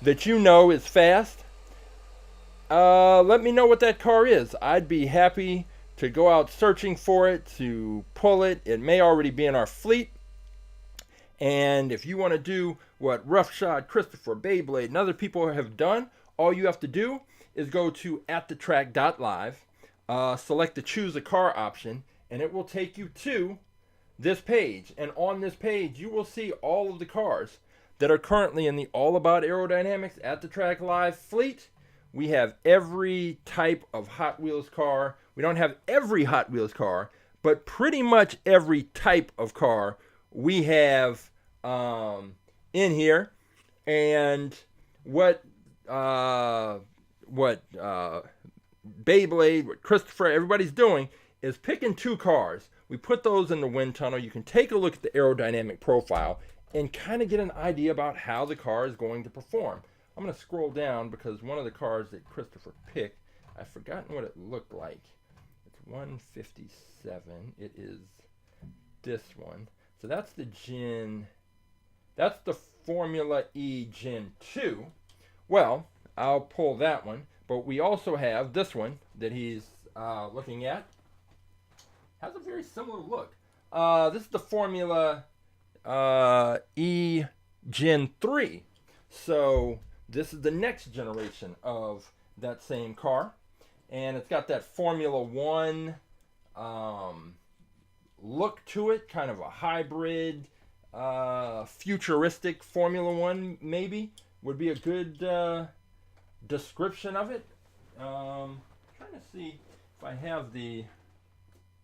Speaker 1: that you know is fast, let me know what that car is. I'd be happy to go out searching for it, to pull it. It may already be in our fleet. And if you want to do what Roughshod, Christopher, Beyblade, and other people have done, all you have to do is go to AtTheTrack.live, select the Choose a Car option, and it will take you to this page. And on this page, you will see all of the cars that are currently in the All About Aerodynamics AtTheTrack.live fleet. We have every type of Hot Wheels car. We don't have every Hot Wheels car, but pretty much every type of car we have in here. And what Beyblade, what Christopher, everybody's doing is picking two cars. We put those in the wind tunnel. You can take a look at the aerodynamic profile and kind of get an idea about how the car is going to perform. I'm going to scroll down because one of the cars that Christopher picked, I've forgotten what it looked like. It's 157. It is this one. So that's the Formula E Gen 2. Well, I'll pull that one. But we also have this one that he's looking at. Has a very similar look. This is the Formula E Gen 3. So this is the next generation of that same car. And it's got that Formula One look to it, kind of a hybrid, futuristic Formula One maybe would be a good description of it. Trying to see if I have the...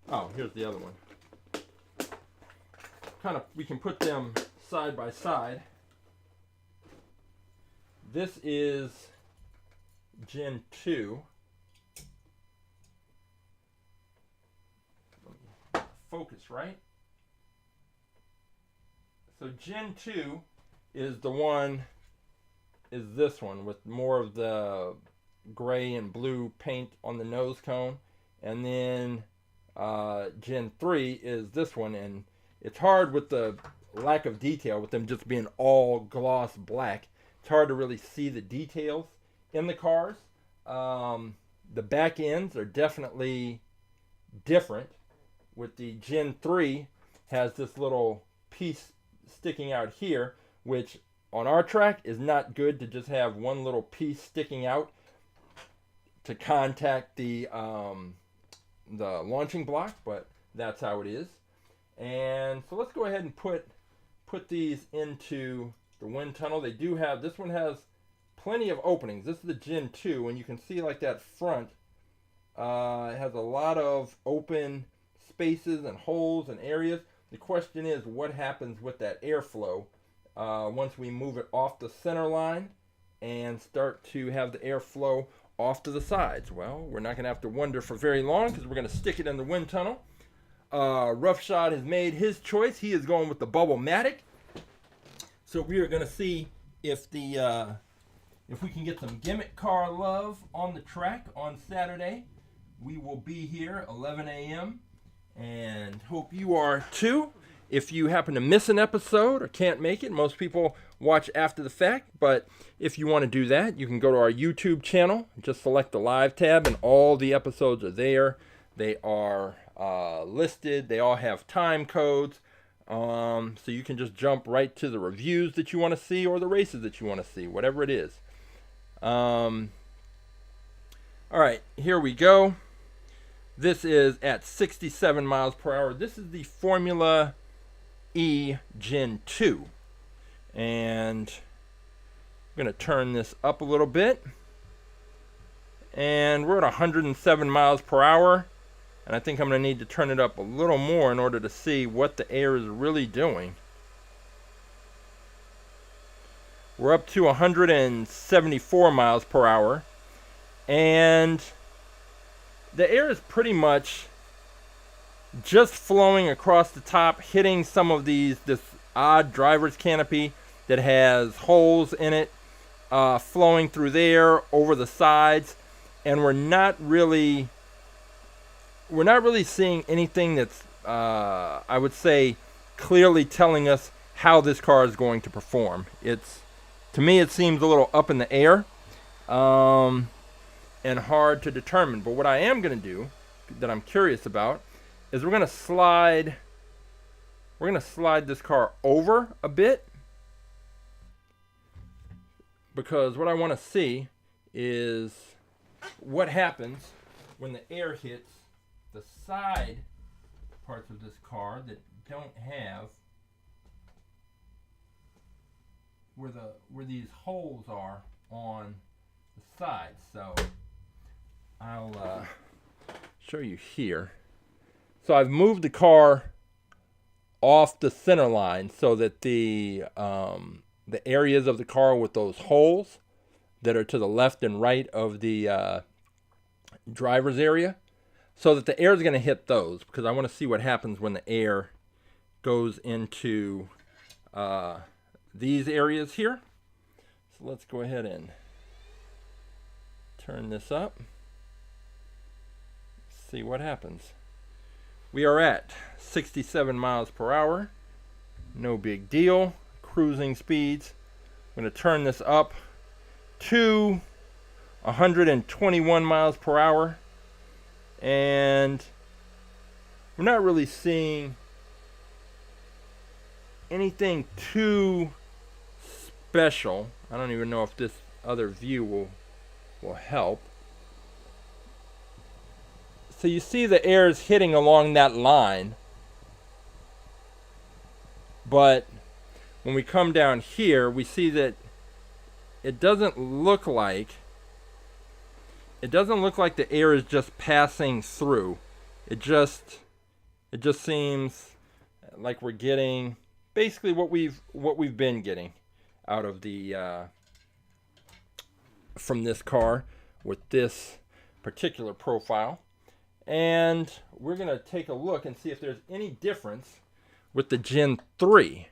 Speaker 1: Oh, here's the other one. Kind of, we can put them side by side. This is Gen 2. Focus, right? So Gen 2 is this one with more of the gray and blue paint on the nose cone. And then Gen 3 is this one, and it's hard with the lack of detail with them just being all gloss black. It's hard to really see the details in the cars. The back ends are definitely different. With the Gen 3 has this little piece sticking out here, which on our track is not good to just have one little piece sticking out to contact the launching block, but that's how it is. And so let's go ahead and put these into the wind tunnel. They do have, this one has plenty of openings. This is the Gen 2, and you can see like that front, it has a lot of open spaces and holes and areas. The question is, what happens with that airflow once we move it off the center line and start to have the airflow off to the sides? Well, we're not going to have to wonder for very long because we're going to stick it in the wind tunnel. Roughshod has made his choice. He is going with the Bubblematic. So we are going to see if the if we can get some gimmick car love on the track on Saturday. We will be here 11 a.m. and hope you are too. If you happen to miss an episode or can't make it, most people watch after the fact, but if you want to do that, you can go to our YouTube channel, just select the live tab, and all the episodes are there. They are listed. They all have time codes, so you can just jump right to the reviews that you want to see or the races that you want to see, whatever it is. All right, here we go. This is at 67 miles per hour. This is the Formula E Gen 2. And I'm going to turn this up a little bit. And we're at 107 miles per hour. And I think I'm going to need to turn it up a little more in order to see what the air is really doing. We're up to 174 miles per hour. And the air is pretty much just flowing across the top, hitting some of this odd driver's canopy that has holes in it, flowing through there, over the sides, and we're not really seeing anything that's, I would say, clearly telling us how this car is going to perform. To me, it seems a little up in the air. And hard to determine. But what I am going to do, that I'm curious about, is we're going to slide this car over a bit, because what I want to see is what happens when the air hits the side parts of this car that don't have where these holes are on the sides. So I'll show you here. So I've moved the car off the center line so that the areas of the car with those holes that are to the left and right of the driver's area, so that the air is going to hit those, because I want to see what happens when the air goes into these areas here. So let's go ahead and turn this up. See what happens. We are at 67 miles per hour. No big deal. Cruising speeds. I'm going to turn this up to 121 miles per hour. And we're not really seeing anything too special. I don't even know if this other view will help. So you see the air is hitting along that line, but when we come down here, we see that it doesn't look like the air is just passing through. It just seems like we're getting basically what we've been getting out of the from this car with this particular profile. And we're going to take a look and see if there's any difference with the Gen 3,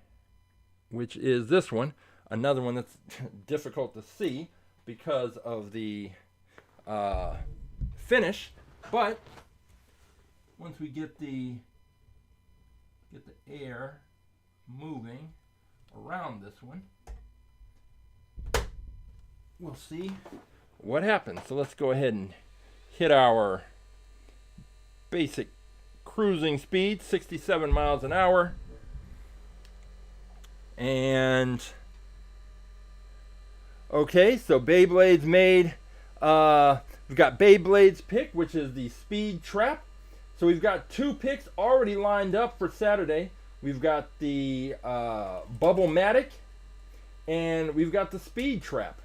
Speaker 1: which is this one. Another one that's difficult to see because of the finish. But once we get the air moving around this one, we'll see what happens. So let's go ahead and hit our basic cruising speed, 67 miles an hour. And okay, so Beyblade's made. We've got Beyblade's pick, which is the speed trap. So we've got 2 picks already lined up for Saturday. We've got the Bubblematic, and we've got the speed trap.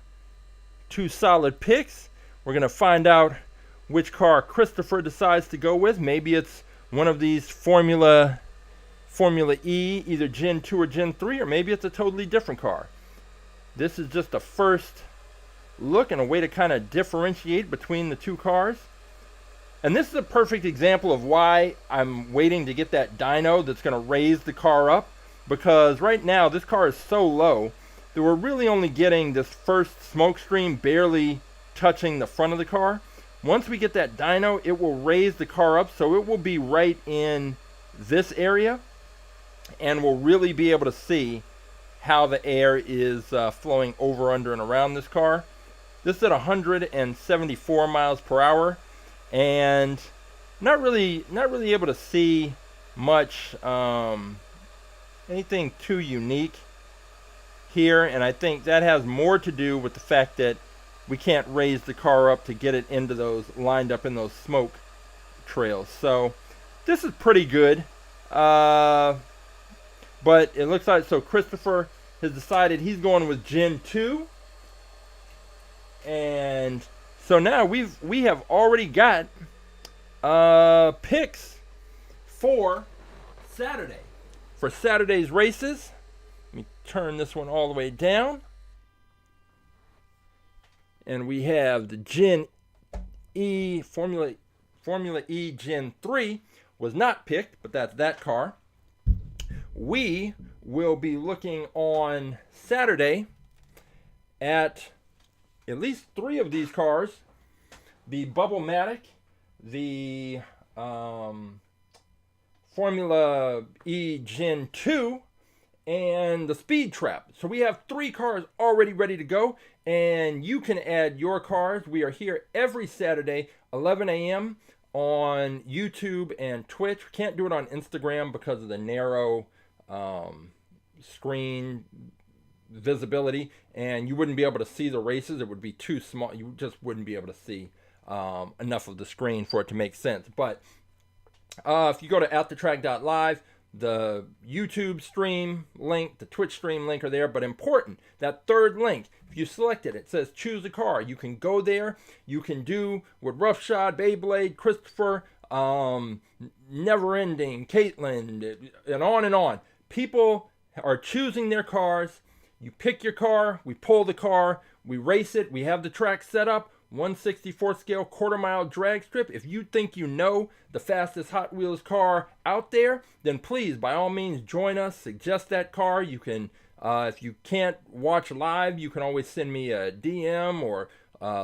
Speaker 1: 2 solid picks. We're going to find out which car Christopher decides to go with. Maybe it's one of these Formula E, either Gen 2 or Gen 3, or maybe it's a totally different car. This is just a first look and a way to kind of differentiate between the 2 cars. And this is a perfect example of why I'm waiting to get that dyno that's going to raise the car up, because right now this car is so low that we're really only getting this first smoke stream barely touching the front of the car. Once we get that dyno, it will raise the car up, so it will be right in this area, and we'll really be able to see how the air is flowing over, under, and around this car. This is at 174 miles per hour, and not really able to see much anything too unique here, and I think that has more to do with the fact that we can't raise the car up to get it into those, lined up in those smoke trails. So this is pretty good, but it looks like, so Christopher has decided he's going with Gen 2, and so now we have already got picks for Saturday, for Saturday's races. Let me turn this one all the way down. And we have the Gen E, Formula E Gen 3 was not picked, but that's that car. We will be looking on Saturday at least 3 of these cars: the Bubblematic, the Formula E Gen 2, and the Speed Trap. So we have 3 cars already ready to go, and you can add your cars. We are here every Saturday, 11 a.m. on YouTube and Twitch. We can't do it on Instagram because of the narrow screen visibility, and you wouldn't be able to see the races. It would be too small. You just wouldn't be able to see enough of the screen for it to make sense. But if you go to AtTheTrack.live, the YouTube stream link, the Twitch stream link are there. But important, that third link, if you select it, it says choose a car. You can go there. You can do what Roughshod, Beyblade, Christopher, Never Ending, Caitlin, and on and on. People are choosing their cars. You pick your car, we pull the car, we race it, we have the track set up, 1/64 scale quarter-mile drag strip. If you think you know the fastest Hot Wheels car out there, then please, by all means, join us. Suggest that car. You can, if you can't watch live, you can always send me a DM or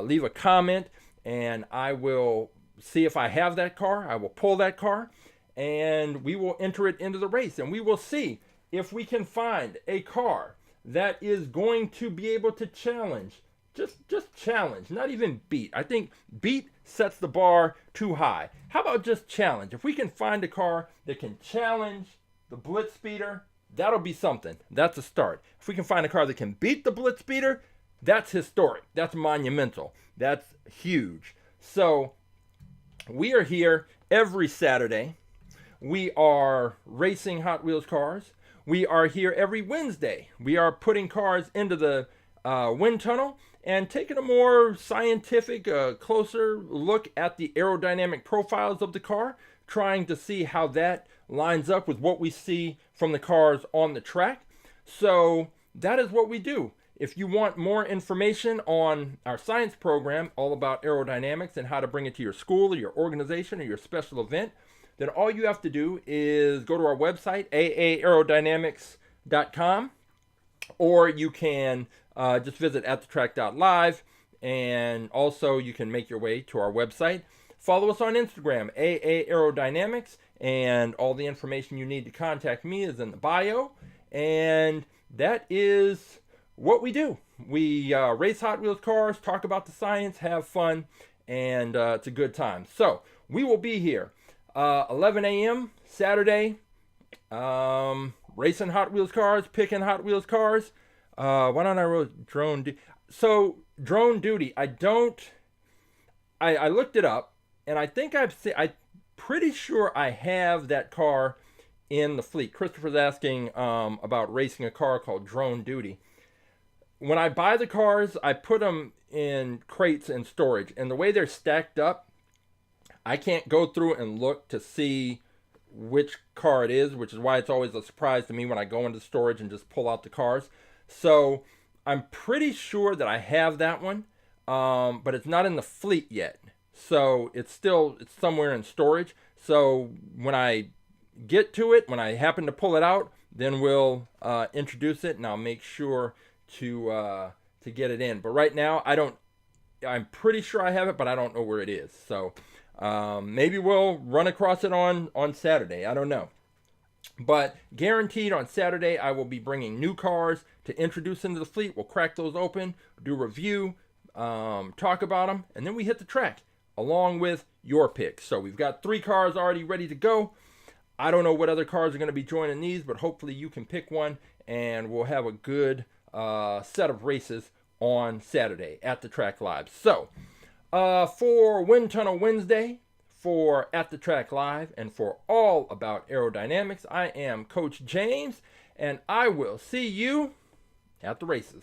Speaker 1: leave a comment, and I will see if I have that car. I will pull that car, and we will enter it into the race, and we will see if we can find a car that is going to be able to challenge, just challenge, not even beat. I think beat sets the bar too high. How about just challenge? If we can find a car that can challenge the Blitz Speeder, that'll be something. That's a start. If we can find a car that can beat the Blitz Speeder, that's historic. That's monumental. That's huge. So we are here every Saturday. We are racing Hot Wheels cars. We are here every Wednesday. We are putting cars into the wind tunnel and taking a more scientific, closer look at the aerodynamic profiles of the car, trying to see how that lines up with what we see from the cars on the track. So that is what we do. If you want more information on our science program, all about aerodynamics and how to bring it to your school or your organization or your special event, then all you have to do is go to our website, aerodynamics.com, or you can just visit AtTheTrack.live, and also you can make your way to our website. Follow us on Instagram, Aerodynamics, and all the information you need to contact me is in the bio. and that is what we do. We race Hot Wheels cars, talk about the science, have fun, and it's a good time. So we will be here 11 a.m. Saturday, racing Hot Wheels cars, picking Hot Wheels cars. Why don't I wrote drone? So drone duty. I looked it up, and I think I'm pretty sure I have that car in the fleet. Christopher's asking about racing a car called Drone Duty. When I buy the cars, I put them in crates and storage, and the way they're stacked up, I can't go through and look to see which car it is, which is why it's always a surprise to me when I go into storage and just pull out the cars. So I'm pretty sure that I have that one, but it's not in the fleet yet. So it's somewhere in storage. So when I get to it, when I happen to pull it out, then we'll introduce it, and I'll make sure to get it in. But right now, I'm pretty sure I have it, but I don't know where it is. So maybe we'll run across it on Saturday. I don't know. But guaranteed on Saturday, I will be bringing new cars to introduce into the fleet. We'll crack those open, do a review, talk about them, and then we hit the track along with your picks. So we've got 3 cars already ready to go. I don't know what other cars are going to be joining these, but hopefully you can pick one, and we'll have a good set of races on Saturday at the Track Live. So for Wind Tunnel Wednesday, for At the Track Live, and for All About Aerodynamics, I am Coach James, and I will see you at the races.